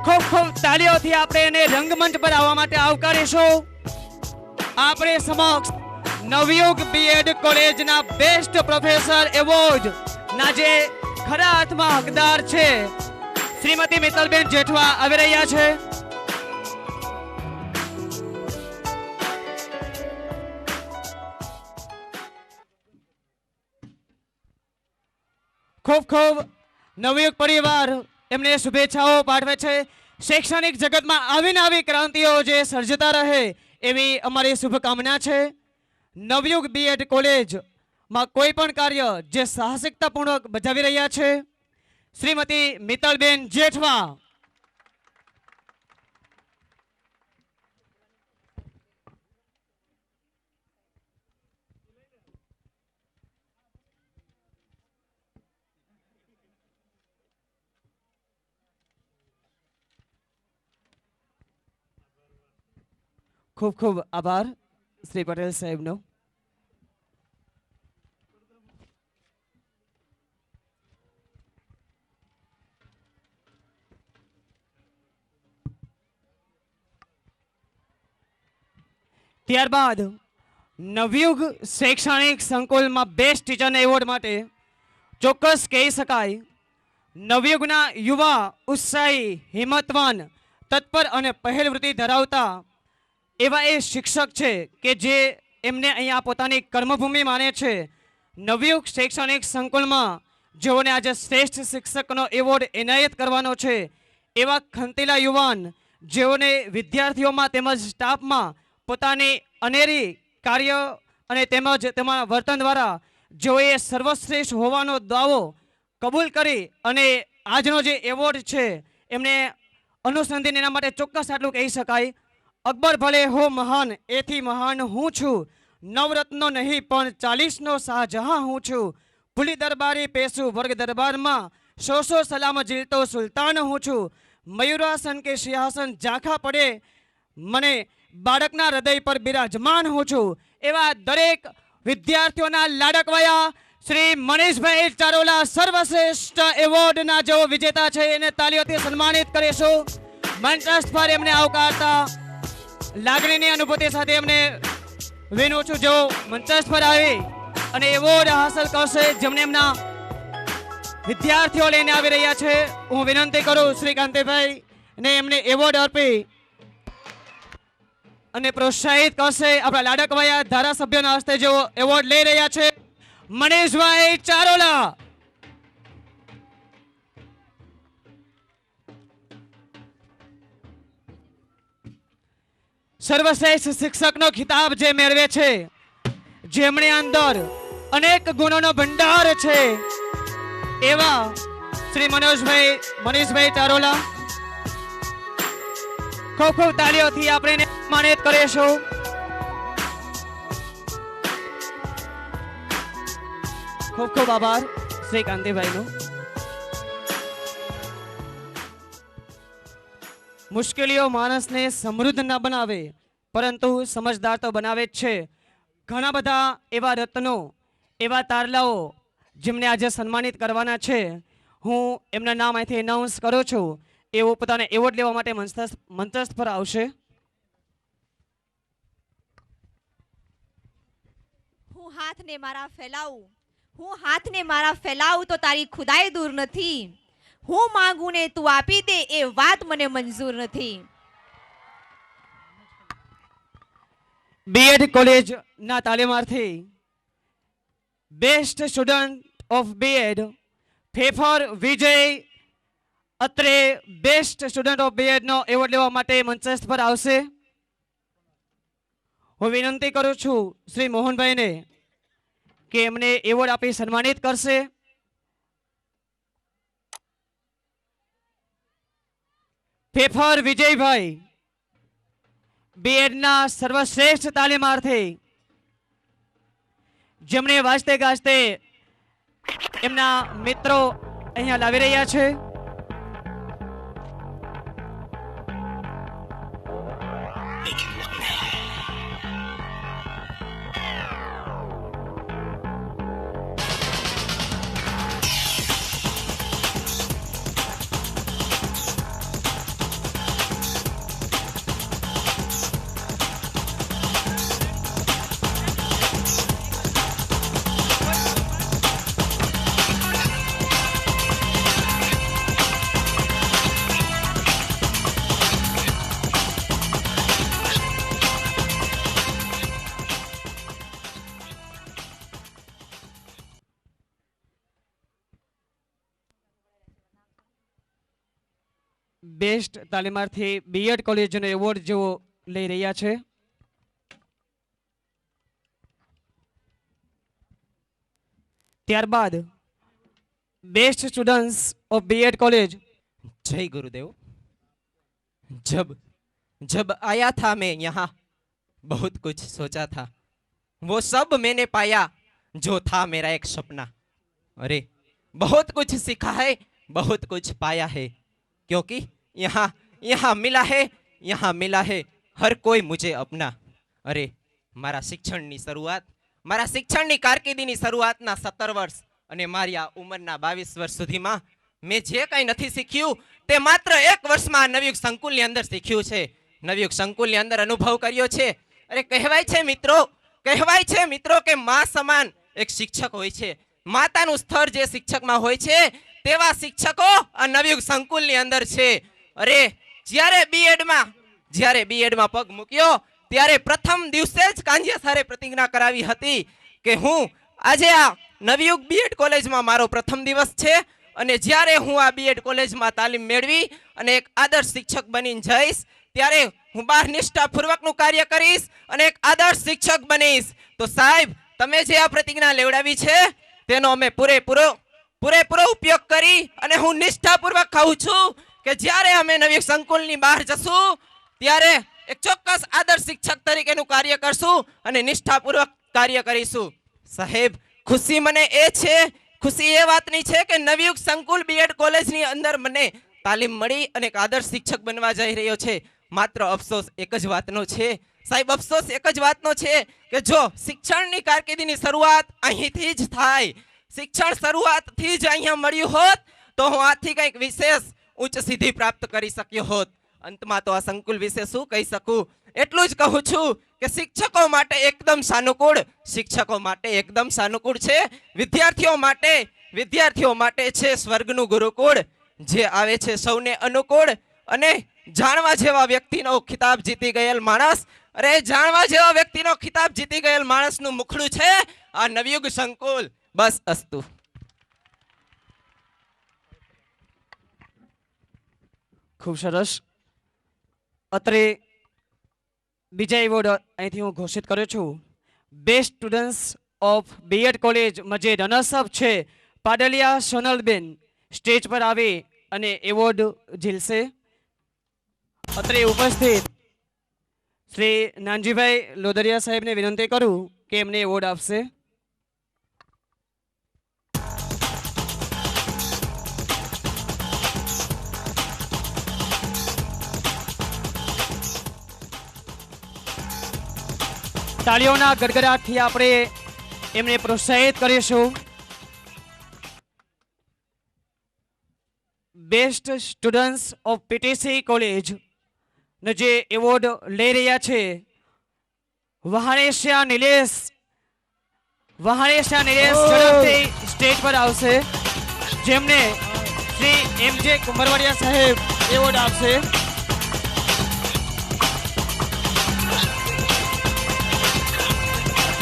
ખૂબ ખૂબ તાલીઓથી આપણે એને રંગમંચ પર આવવા માટે આવકારીશું. આપણે સમક્ષ નવયુગ બીએડ કોલેજના બેસ્ટ પ્રોફેસર એવોર્ડ ના જે ખરા અર્થમાં હકદાર છે શ્રીમતી મિત્તલબેન જેઠવા આવી રહ્યા છે. ખૂબ ખૂબ નવયુગ પરિવાર એમને શુભેચ્છાઓ પાઠવે છે. શૈક્ષણિક જગતમાં આવીને આવી ક્રાંતિઓ જે સર્જતા રહે એવી અમારી શુભકામના છે. નવયુગ બીએડ કોલેજમાં કોઈ પણ કાર્ય જે સાહસિકતાપૂર્વક બજાવી રહ્યા છે શ્રીમતી મિત્તલબેન જેઠવા. ખૂબ ખૂબ આભાર શ્રી પટેલ સાહેબનો. ત્યારબાદ નવયુગ શૈક્ષણિક સંકુલમાં બેસ્ટ ટીચરને એવોર્ડ માટે ચોક્કસ કહી શકાય નવયુગના યુવા, ઉત્સાહી, હિંમતવાન, તત્પર અને પહેલવૃત્તિ ધરાવતા એવા એ શિક્ષક છે કે જે એમને અહીંયા પોતાની કર્મભૂમિ માને છે. નવયુગ શૈક્ષણિક સંકુલમાં જેઓને આજે શ્રેષ્ઠ શિક્ષકનો એવોર્ડ એનાયત કરવાનો છે એવા ખંતીલા યુવાન જેઓને વિદ્યાર્થીઓમાં તેમજ સ્ટાફમાં પોતાની અનેરી કાર્ય અને તેમજ તેમના વર્તન દ્વારા જેઓએ સર્વશ્રેષ્ઠ હોવાનો દાવો કબૂલ કરી અને આજનો જે એવોર્ડ છે એમને અનુસંધાન એના માટે ચોક્કસ આટલું કહી શકાય. અકબર ભલે હો મહાન એથી મહાન હું છું, નવરત્નો નહીં પણ 40નો શાહજહાં હું છું, ભૂલી દરબારી પેશું વર્ગ દરબારમાં 100 સલામ જીલતો સુલતાન હું છું, મયુરાસન કે સિંહાસન ઝાંખા પડે મને બાળકના હૃદય પર બિરાજમાન હું છું. એવા દરેક વિદ્યાર્થીઓના લાડકવાયા શ્રી મનીષભાઈ ચારોલા સર્વશ્રેષ્ઠ એવોર્ડના જેઓ વિજેતા છે એને તાલીઓથી સન્માનિત કરીશું. મંચસ્થ પર એમને આવકારતા લાગણીની અનુભૂતિ સાથે એમને વિનું છું જેઓ મંચસ્થ પર આવી અને એવોર્ડ હાંસલ કરશે જેમને એમના વિદ્યાર્થીઓ લઈને આવી રહ્યા છે. હું વિનંતી કરું શ્રી કાંતિભાઈ ને એમને એવોર્ડ અર્પી અને પ્રોત્સાહિત કરશે. આપણા લાડકવાયા ધારાસભ્યના હસ્તે જેઓ એવોર્ડ લઈ રહ્યા છે મનીષભાઈ ચારોલા. સર્વશ્રેષ્ઠ શિક્ષકનો ખિતાબ જે મેળવે છે, જેમણે અંદર અનેક ગુણોનો ભંડાર છે, એવા શ્રી મનીષભાઈ ચારોલા, ખૂબ ખૂબ તાળીઓથી આપણે એને સન્માનિત કરીશું. ખૂબ ખૂબ આભાર શ્રી કાંતિભાઈનો. મુશ્કેલીઓ માણસને સમૃદ્ધ ના બનાવે, પરંતુ સમજદાર તો બનાવે જ છે. ઘણા બધા એવા રત્નો, એવા તારલાઓ જેમને આજે સન્માનિત કરવાના છે, હું એમના નામ અહીંથી એનાઉન્સ કરું છું. એવો પોતાને એવોર્ડ લેવા માટે મંચસ્થ પર આવશે. હું હાથને મારા ફેલાવું તો તારી ખુદાઈ દૂર નથી. હું માંગુ ને તું આપી દે એ વાત મને મંજૂર નથી. બીએડ કોલેજ ના તાલીમાર્થી, best student of BEd Fefar Vijay અત્રે બેસ્ટ સ્ટુડન્ટ ઓફ બીએડ નો એવોર્ડ લેવા માટે મંચસ્થ પર આવશે. હું વિનંતી કરું છું શ્રી મોહનભાઈને કે એમને એવોર્ડ આપી સન્માનિત કરશે. ફેફર વિજયભાઈ બીએડ ના સર્વશ્રેષ્ઠ તાલીમાર્થી, જેમણે વાજતે ગાજતે એમના મિત્રો અહીંયા લાવી રહ્યા છે. બેસ્ટ તાલીમાર્થી બીએડ કોલેજનો એવોર્ડ જેઓ લઈ રહ્યા છે. ત્યારબાદ best students of BEd college. जय गुरुदेव। जब आया था मैं यहाँ बहुत कुछ सोचा था, वो सब मैंने पाया जो था मेरा एक सपना। अरे बहुत कुछ सीखा है, बहुत कुछ पाया है, क्योंकि यहाँ मिला है हर कोई मुझे अपना। अरे मारा शिक्षणनी शरूआत, मारा शिक्षणनी कारकिर्दीनी शरूआतना 17 वर्ष અને મારી આ ઉંમરના 22 વર્ષ સુધીમાં મેં જે કંઈ નથી શીખ્યું તે માત્ર 1 વર્ષમાં નવયુગ સંકુલની અંદર શીખ્યું છે, નવયુગ સંકુલની અંદર અનુભવ કર્યો છે। અરે કહેવાય છે મિત્રો કે માં સમાન એક શિક્ષક હોય છે, માતાનું સ્તર જે શિક્ષકમાં હોય છે તેવા શિક્ષકો આ નવયુગ સંકુલની અંદર છે। અરે જ્યારે બીએડમાં પગ મૂક્યો ત્યારે પ્રથમ દિવસે જ કાંજિયા સારે પ્રતિજ્ઞા કરાવી હતી કે હું આજે આ નવયુગ બીએડ કોલેજમાં મારો પ્રથમ દિવસ છે અને જ્યારે હું આ બીએડ કોલેજમાં તાલીમ મેળવી અને એક આદર્શ શિક્ષક બનીને જઈશ ત્યારે હું બહાર નિષ્ઠાપૂર્વકનું કાર્ય કરીશ અને એક આદર્શ શિક્ષક બનીશ। તો સાહેબ તમે જે આ પ્રતિજ્ઞા લેવડાવી છે તેનો અમે પૂરેપૂરો ઉપયોગ કરી અને હું નિષ્ઠાપૂર્વક કહું છું કે જ્યારે અમે નવયુગ સંકુલની બહાર જશું ત્યારે એક ચોક્કસ આદર્શ શિક્ષક તરીકેનું કાર્ય કરશું અને નિષ્ઠાપૂર્વક કાર્ય કરીશું। સાહેબ खुशी मने खुशी ए वातनी छे के नवयुग संकुल बीएड कॉलेजनी अंदर मने तालीम मळी अने एक आदर्श शिक्षक बनवा जई रह्यो छे। मात्र अफसोस एक ज वातनो छे साहेब, अफसोस एक ज वातनो छे के जो शिक्षणनी कारकिर्दीनी शरूआत અહીંથી જ थाय, शिक्षण शरूआतथी ज અહીંયા મળ્યું હોત તો હું આથી કંઈક વિશેષ ઉચ્ચ સિદ્ધિ પ્રાપ્ત કરી શક્યો હોત। અંતમાં તો આ સંકુલ વિશે શું કહી શકું, એટલું જ કહું છું કે શિક્ષકો માટે એકદમ સાનુકૂળ છે, વિદ્યાર્થીઓ માટે છે સ્વર્ગનું ગુરુકુળ જે આવે છે સૌને અનુકૂળ। અને જાણવા જેવા વ્યક્તિનો ખિતાબ જીતી ગયેલ માણસ, અરે જાણવા જેવા વ્યક્તિનો ખિતાબ જીતી ગયેલ માણસનું મુખડું છે આ નવયુગ સંકુલ। બસ અસ્તુ। खूब सरस। અત્રે બીજા એવોર્ડ અહીંથી હું ઘોષિત કરું છું. બેસ્ટ સ્ટુડન્ટ્સ ઓફ બીએડ કોલેજમાં જે રનર્સઅપ છે પાડલિયા સોનલબેન સ્ટેજ પર આવી અને એવોર્ડ ઝીલશે. અત્રે ઉપસ્થિત શ્રી નાનજીભાઈ લોદરિયા સાહેબને વિનંતી કરું કે એમને એવોર્ડ આપશે. તાળીઓના ગડગડાટથી આપણે એમને પ્રોત્સાહિત કરીશું. Best students of PTC college ને જે એવોર્ડ લઈ રહ્યા છે વહાણેશિયા નિલેશ ઝડપથી સ્ટેજ પર આવશે, જેમને શ્રી એમજે કુંભરવાડિયા સાહેબ એવોર્ડ આપશે.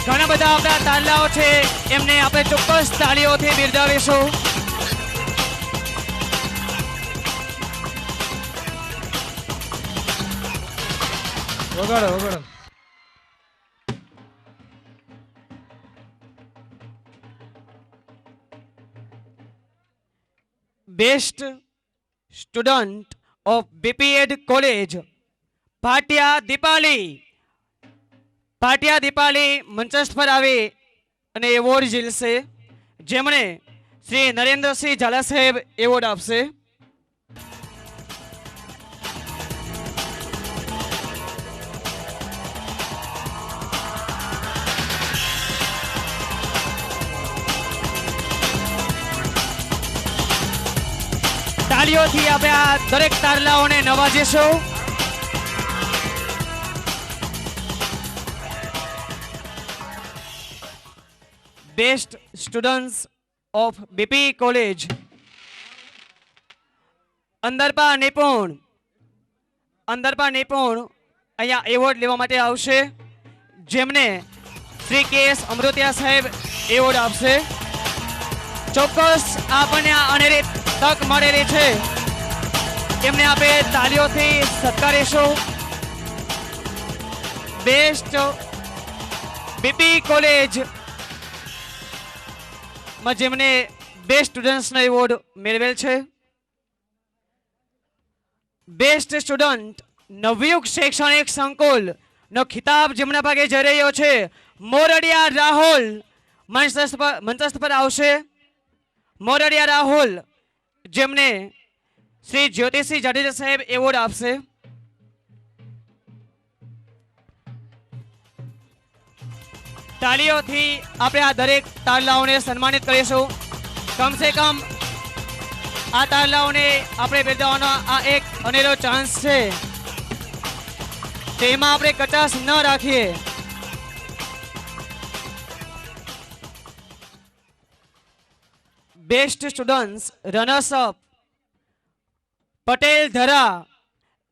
ઘણા બધા આપણા તારલાઓ છે, એમને આપણે ચોક્કસ તાળીઓથી બિરદાવીશું. વગાડો. Best student of BPEd college Bhatia Deepali મંચસ્થ પર આવી અને એવોર્ડ ઝીલશે, જેમણે શ્રી નરેન્દ્રસિંહ ઝાલા સાહેબ એવોર્ડ આપશે. તાળીઓથી આપણે આ દરેક તારલાઓને નવાજીશું. Best students of BP college અંદરપા નિપુણ અહીંયા એવોર્ડ લેવા માટે આવશે, જેમને શ્રી કે.એસ. અમૃતિયા સાહેબ એવોર્ડ આપશે. ચોક્કસ આપણને આ અનેરી તક મળેલી છે, એમને આપણે તાળીઓથી સત્કારીશું. બેસ્ટ બીપી કોલેજ માં જેમને બેસ્ટ સ્ટુડન્ટ્સનો એવોર્ડ મેળવેલ છે. બેસ્ટ સ્ટુડન્ટ નવયુગ શૈક્ષણિક સંકુલ નો ખિતાબ જેમના ભાગે જઈ રહ્યો છે મોરડિયા રાહુલ મંચસ્થ પર આવશે. મોરડિયા રાહુલ જેમને શ્રી જ્યોતિષી જાડેજા સાહેબ એવોર્ડ આપશે. તાળીઓથી આપણે આ દરેક તારલાઓને સન્માનિત કરીશું. કમસે કમ આ તારલાઓને આપણે બિરદાવવાનો આ એક અનેરો ચાન્સ છે, તેમાં આપણે કચાશ ન રાખીએ. Best students runners up Patel ધરા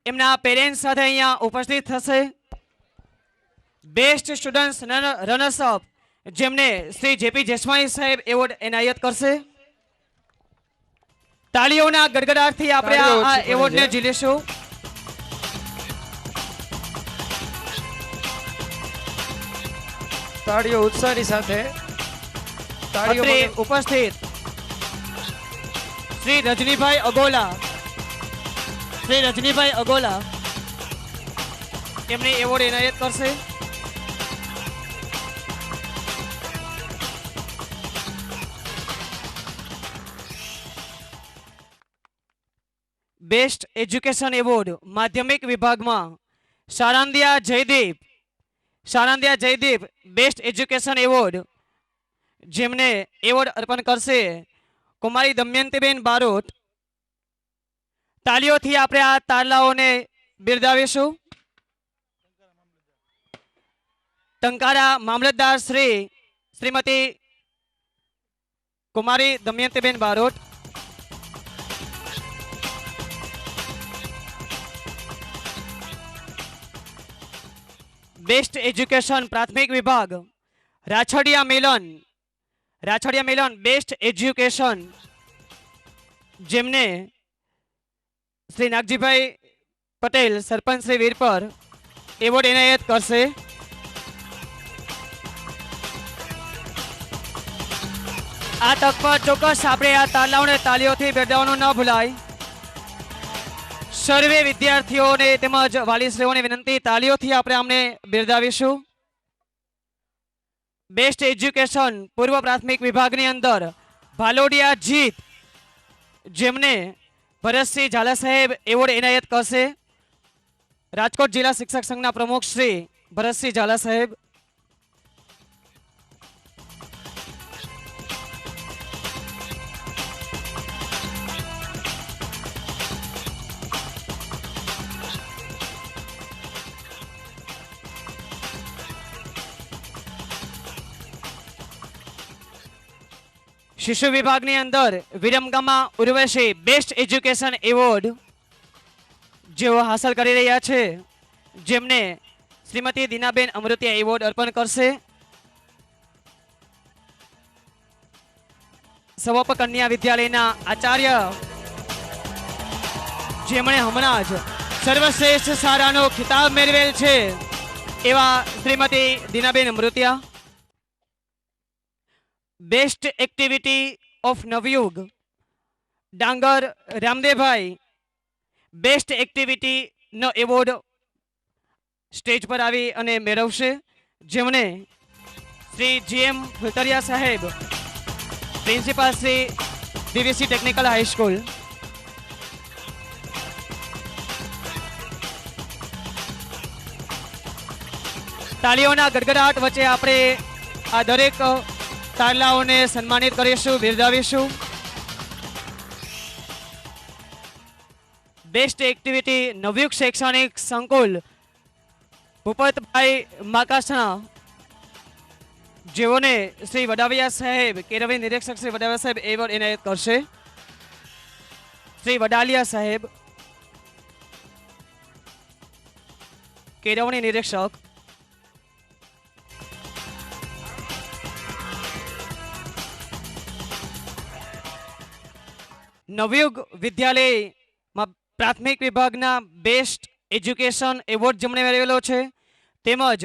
એમના પેરેન્ટ્સ સાથે અહીંયા ઉપસ્થિત થશે. બેસ્ટ સ્ટુડન્ટ્સ રનર્સ અપ જેમને શ્રી જેપી જેસવાણી સાહેબ એવોર્ડ એનાયત કરશે. તાળીઓના ગડગડાટથી આપણે આ એવોર્ડને ઝીલીશું. તાળીઓ ઉત્સાહની સાથે ઉપસ્થિત શ્રી રજનીભાઈ અગોલા એમને એવોર્ડ એનાયત કરશે. બેસ્ટ એજ્યુકેશન એવોર્ડ માધ્યમિક વિભાગમાં સારંદિયા જયદીપ બેસ્ટ એજ્યુકેશન એવોર્ડ જેમને એવોર્ડ અર્પણ કરશે કુમારી દમયંતીબેન બારોટ. તાળીઓથી આપણે આ તારલાઓને બિરદાવીશું. ટંકારા મામલતદાર શ્રીમતી કુમારી દમયંતીબેન બારોટ. બેસ્ટ એજ્યુકેશન પ્રાથમિક વિભાગ રાછડિયા મિલન બેસ્ટ એજ્યુકેશન જેમને શ્રી નાગજીભાઈ પટેલ સરપંચ શ્રી વીરપર એવોર્ડ એનાયત કરશે. આ તક પર ચોક્કસ આપણે આ તાલાઓને તાલીઓથી બિરદાવવાનું ન ભૂલાય. સર્વે વિદ્યાર્થીઓને તેમજ વાલીશ્રીઓને વિનંતી, તાલીઓથી આપણે અમને બિરદાવીશું. બેસ્ટ એજ્યુકેશન પૂર્વ પ્રાથમિક વિભાગની અંદર ભાલોડિયા જીત, જેમને ભરતસિંહ ઝાલા સાહેબ એવોર્ડ એનાયત કરશે. રાજકોટ જિલ્લા શિક્ષક સંઘના પ્રમુખ શ્રી ભરતસિંહ ઝાલા સાહેબ. શિશુ વિભાગની અંદર વિરમગામા ઉર્વશી બેસ્ટ એજ્યુકેશન એવોર્ડ જેઓ હાંસલ કરી રહ્યા છે, જેમને શ્રીમતી દીનાબેન અમૃતિયા એવોર્ડ અર્પણ કરશે. સવપ કન્યા વિદ્યાલયના આચાર્ય, જેમણે હમણાં જ સર્વશ્રેષ્ઠ શાળાનો ખિતાબ મેળવેલ છે, એવા Shrimati Dinaben Amrutiya. Best activity of Navyug Dangar Ramdevbhai best activity નો એવોર્ડ સ્ટેજ પર આવી અને મેળવશે, જેમણે શ્રી જીએમ ફુલતરિયા સાહેબ, principal Shri DVC technical high school. તાળીઓના ગડગડાટ વચ્ચે આપણે આ દરેક તારલાઓને સન્માનિત કરીશું, બિરદાવીશું. બેસ્ટ એક્ટિવિટી નવયુગ શૈક્ષણિક સંકુલ ભૂપતભાઈ માકાસણા, જેઓને શ્રી વડાવિયા સાહેબ, કેળવણી નિરીક્ષક શ્રી વડાવિયા સાહેબ એવોર્ડ એનાયત કરશે. શ્રી વડાલિયા સાહેબ, કેળવણી નિરીક્ષક. નવયુગ વિદ્યાલયમાં પ્રાથમિક વિભાગના બેસ્ટ એજ્યુકેશન એવોર્ડ જેમણે મેળવેલો છે, તેમજ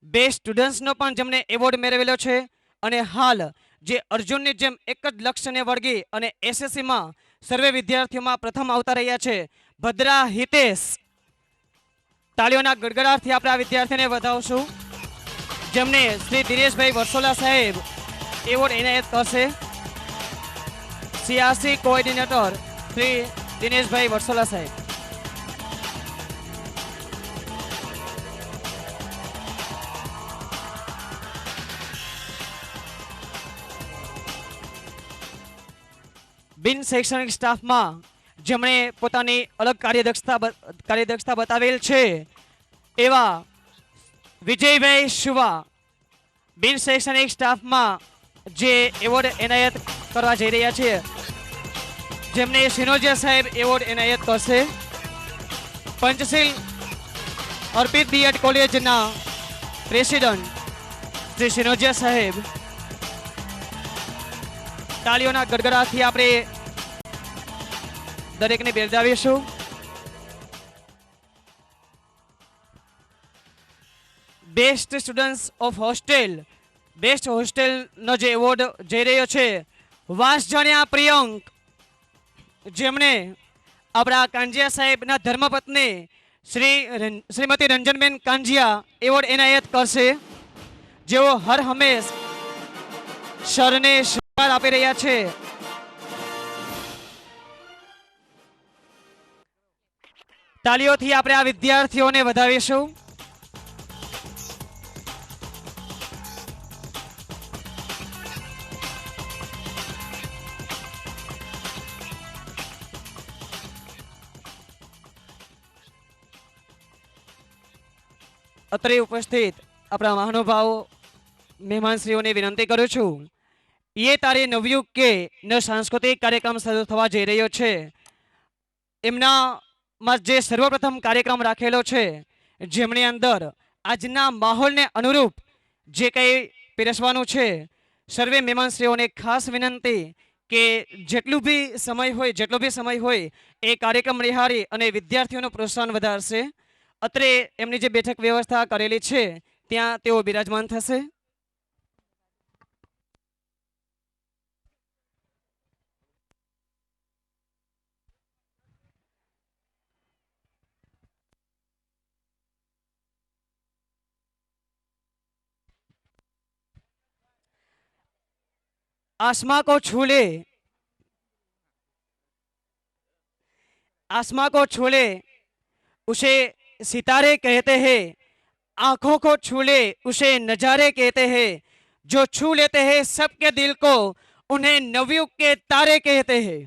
બેસ્ટ સ્ટુડન્ટ્સનો પણ જેમણે એવોર્ડ મેળવેલો છે, અને હાલ જે અર્જુનની જેમ એક જ લક્ષ્યને વળગી અને એસએસસીમાં સર્વે વિદ્યાર્થીઓમાં પ્રથમ આવતા રહ્યા છે, ભદ્રા હિતેશ. તાળીઓના ગડગડાટથી આપણે આ વિદ્યાર્થીને વધાવશું, જેમને શ્રી દિનેશભાઈ વરસોલા સાહેબ એવોર્ડ એનાયત કરશે. સિયાસી કોઓર્ડિનેટર શ્રી દિનેશભાઈ વરસોલા સાહેબ. બિન શૈક્ષણિક સ્ટાફમાં જેમણે પોતાની અલગ કાર્યદક્ષતા બતાવેલ છે, એવા વિજયભાઈ શુવા બિન શૈક્ષણિક સ્ટાફમાં જે એવોર્ડ એનાયત કરવા જઈ રહ્યા છે, જેમને સિનોજિયા સાહેબ એવોર્ડ એનાયત કરશે. પંચશીલ અર્પિત બીએડ કોલેજના પ્રેસિડન્ટ શ્રી સિનોજિયા સાહેબ. તાળીઓના ગડગડાટથી આપણે દરેકને બિરદાવીશું. Best students of hostel, best હોસ્ટેલનો જે એવોર્ડ જઈ રહ્યો છે, વાંસજાણિયા પ્રિયંક, જેમણે આપણા કાંજિયા સાહેબના ધર્મપત્ની શ્રીમતી રંજનબેન કાંજિયા એવોર્ડ એનાયત કરશે, જેઓ હર હંમેશ સરને સહકાર આપી રહ્યા છે. તાલીઓથી આપણે આ વિદ્યાર્થીઓને વધાવીશું. અત્રે ઉપસ્થિત આપણા મહાનુભાવો મહેમાનશ્રીઓને વિનંતી કરું છું, ये तारे नवयुग के न सांस्कृतिक कार्यक्रम શરૂ થવા જઈ રહ્યો છે. એમનામાં જે સર્વપ્રથમ કાર્યક્રમ રાખેલો છે, જેમની અંદર આજના માહોલને અનુરૂપ જે કંઈ પીરસવાનું છે, સર્વે મહેમાનશ્રીઓને ખાસ વિનંતી કે જેટલો બી સમય હોય એ કાર્યક્રમ નિહાળી અને વિદ્યાર્થીઓનું પ્રોત્સાહન વધારશે. અત્રે એમની જે બેઠક વ્યવસ્થા કરેલી છે ત્યાં તેઓ બિરાજમાન થશે. आसमां को छू ले, आसमां को छू ले उसे सितारे कहते हैं, आंखों को छू ले उसे नजारे कहते हैं, जो छू लेते हैं सबके दिल को उन्हें नवयुग के तारे कहते हैं.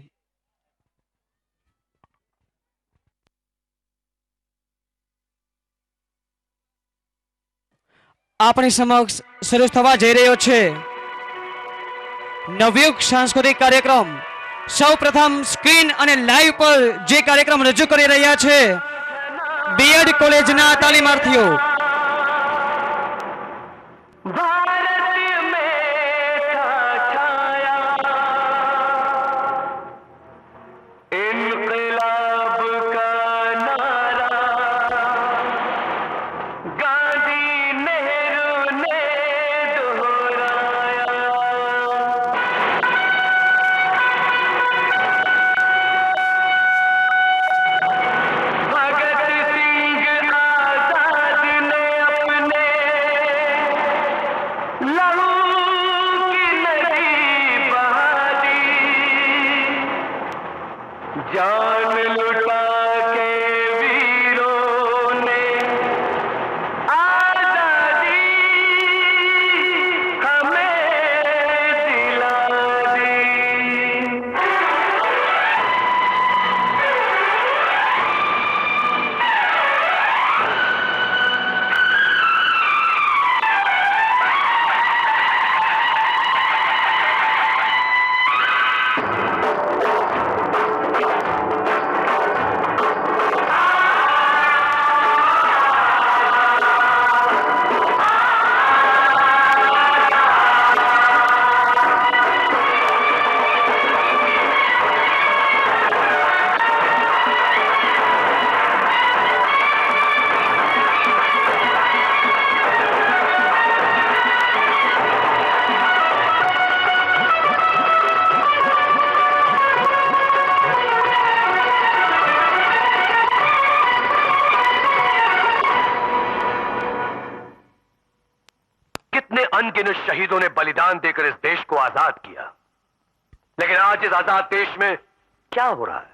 આપણી સમક્ષ શરૂ થવા જઈ રહ્યો છે નવયુગ સાંસ્કૃતિક કાર્યક્રમ. સૌ પ્રથમ સ્ક્રીન અને લાઈવ પર જે કાર્યક્રમ રજૂ કરી રહ્યા છે બીએડ કોલેજના તાલીમાર્થીઓ. अनगिनत शहीदों ने बलिदान देकर इस देश को आजाद किया, लेकिन आज इस आजाद देश में क्या हो रहा है?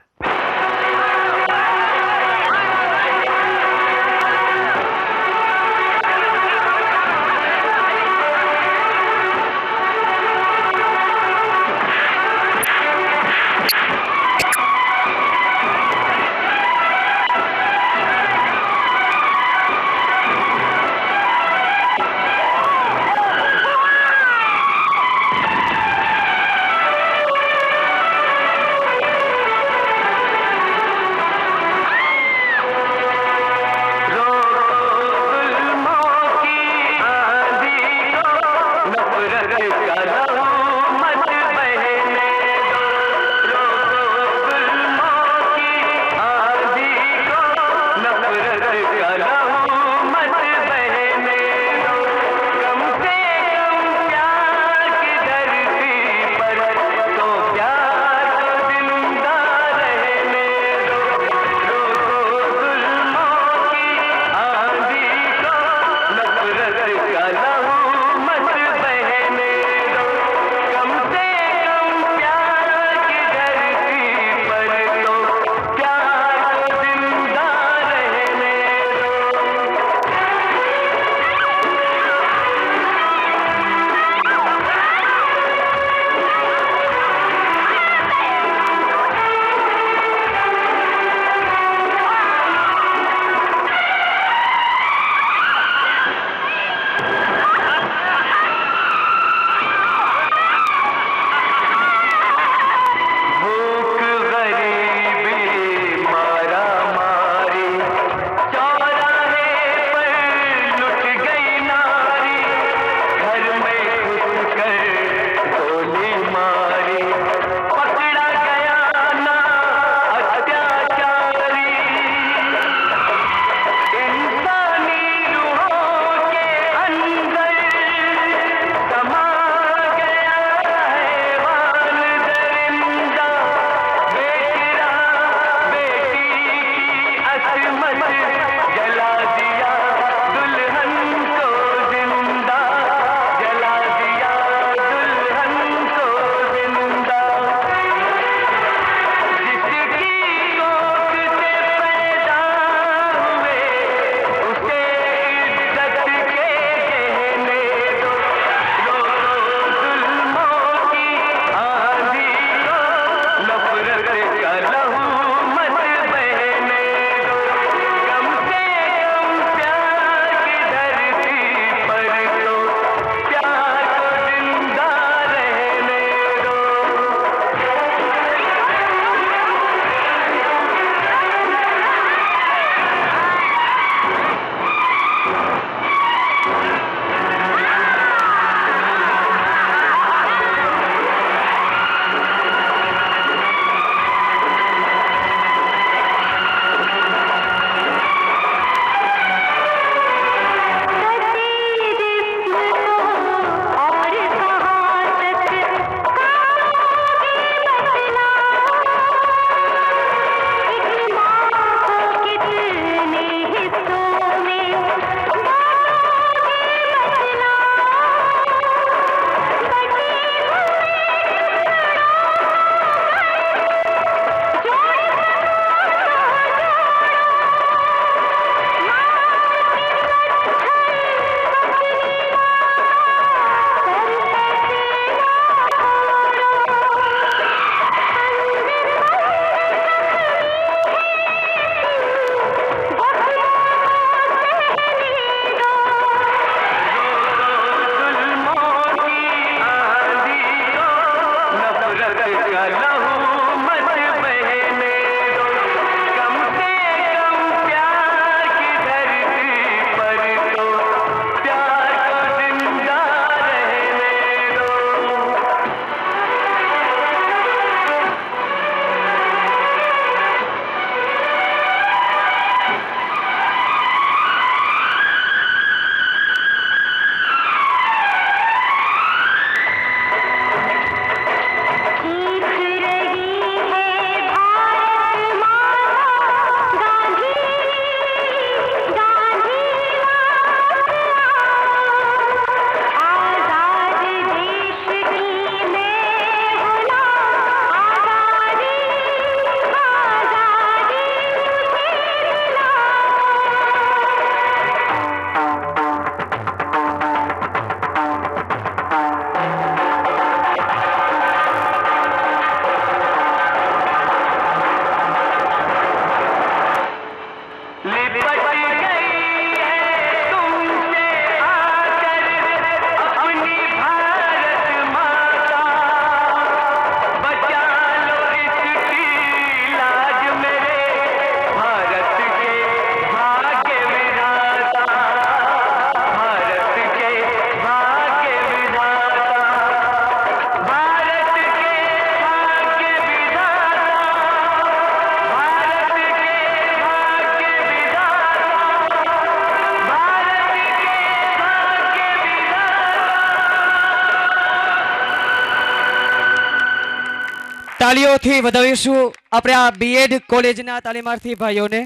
તાળીઓથી વધાવીશું આપણે આ બીએડ કોલેજના તાલીમાર્થી ભાઈઓને,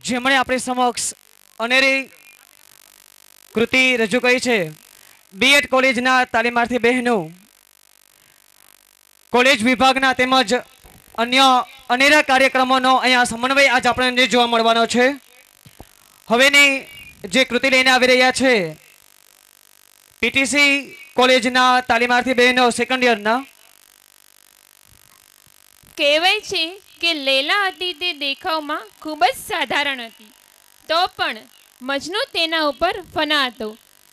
જેમણે આપણી સમક્ષ અનેરી કૃતિ રજૂ કરી છે. બીએડ કોલેજના તાલીમાર્થી બહેનો, કોલેજ વિભાગના તેમજ અન્ય અનેરા કાર્યક્રમોનો અહીંયા સમન્વય આજ આપણને જોવા મળવાનો છે. હવેની જે કૃતિ લઈને આવી રહ્યા છે પીટીસી કોલેજના તાલીમાર્થી બહેનો સેકન્ડ યરના. કહેવાય છે કે લૈલા હતી તે દેખાવમાં ખૂબ જ સાધારણ હતી, તો પણ મજનુ તેના ઉપર ફના હતો.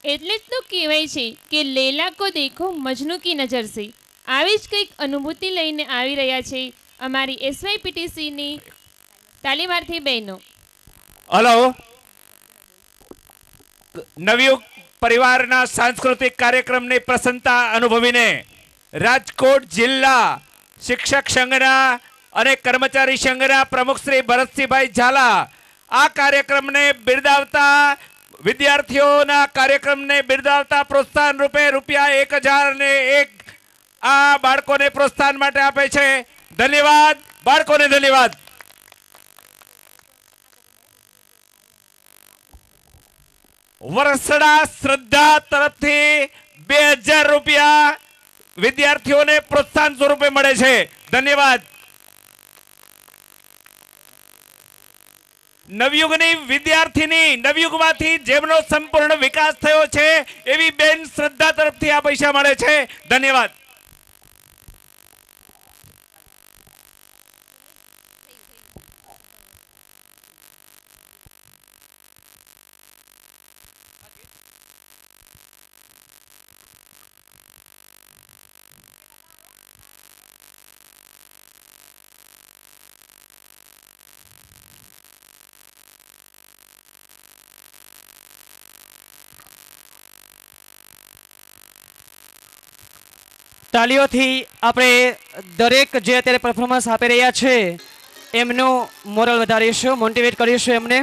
એટલે જ તો કહેવાય છે કે લૈલા કો દેખો મજનુ કી નજર સે. આવી જ કંઈક અનુભૂતિ લઈને આવી રહ્યા છે અમારી એસવાયપીટીસીની તાલીમાર્થી બહેનો. હલો, નવયુગ પરિવારના સાંસ્કૃતિક કાર્યક્રમની પ્રસન્નતા અનુભવીને રાજકોટ જિલ્લા શિક્ષક સંઘના અને કર્મચારી સંઘના પ્રમુખ શ્રી ભરતસિંહભાઈ ઝાલા આ કાર્યક્રમને બિરદાવતા, વિદ્યાર્થીઓના કાર્યક્રમને બિરદાવતા પ્રોત્સાહન રૂપે ₹1001 આ બાળકોને પ્રોત્સાહન માટે આપે છે. ધન્યવાદ બાળકોને, ધન્યવાદ. વરસડા શ્રદ્ધા તરફથી ₹2000 વિદ્યાર્થીઓને પ્રોત્સાહન સ્વરૂપે મળે છે. ધન્યવાદ. નવયુગની વિદ્યાર્થીની, નવયુગમાંથી જેમનો સંપૂર્ણ વિકાસ થયો છે એવી બેન શ્રદ્ધા તરફથી આ પૈસા મળે છે. ધન્યવાદ. તાળીઓથી આપણે દરેક જે અત્યારે પરફોર્મન્સ આપી રહ્યા છે એમનું મોરલ વધારીશું, મોટિવેટ કરીશું એમને.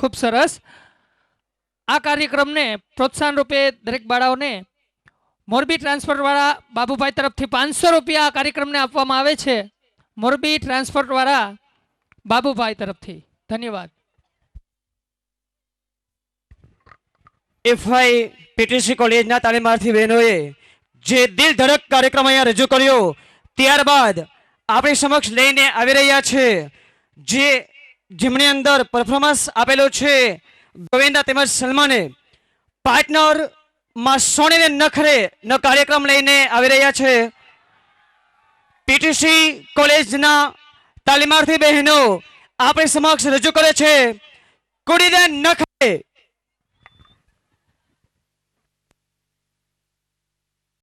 ખૂબ સરસ. આ કાર્યક્રમને પ્રોત્સાહન રૂપે દરેક બાળાઓને મોરબી ટ્રાન્સફર વાળા બાબુભાઈ તરફથી 500 રૂપિયા આ કાર્યક્રમને આપવામાં આવે છે. મોરબી ટ્રાન્સફર વાળા બાબુભાઈ તરફથી ધન્યવાદ. એફઆઈ પીટીસી કોલેજના તાલીમાર્થી બહેનોએ જે દિલ ધડક કાર્યક્રમ અહીંયા રજૂ કર્યો, ત્યારબાદ આપણી સમક્ષ લઈને આવી રહ્યા છે જેમની અંદર પરફોર્મન્સ આપેલો છે ગોવિંદા તેમજ સલમાને. પાર્ટનર માં સોનીને નખરે નો કાર્યક્રમ લઈને આવી રહ્યા છે પીટીસી કોલેજના તાલીમાર્થી બહેનો આપણી સમક્ષ રજૂ કરે છે કુડીને નખરે.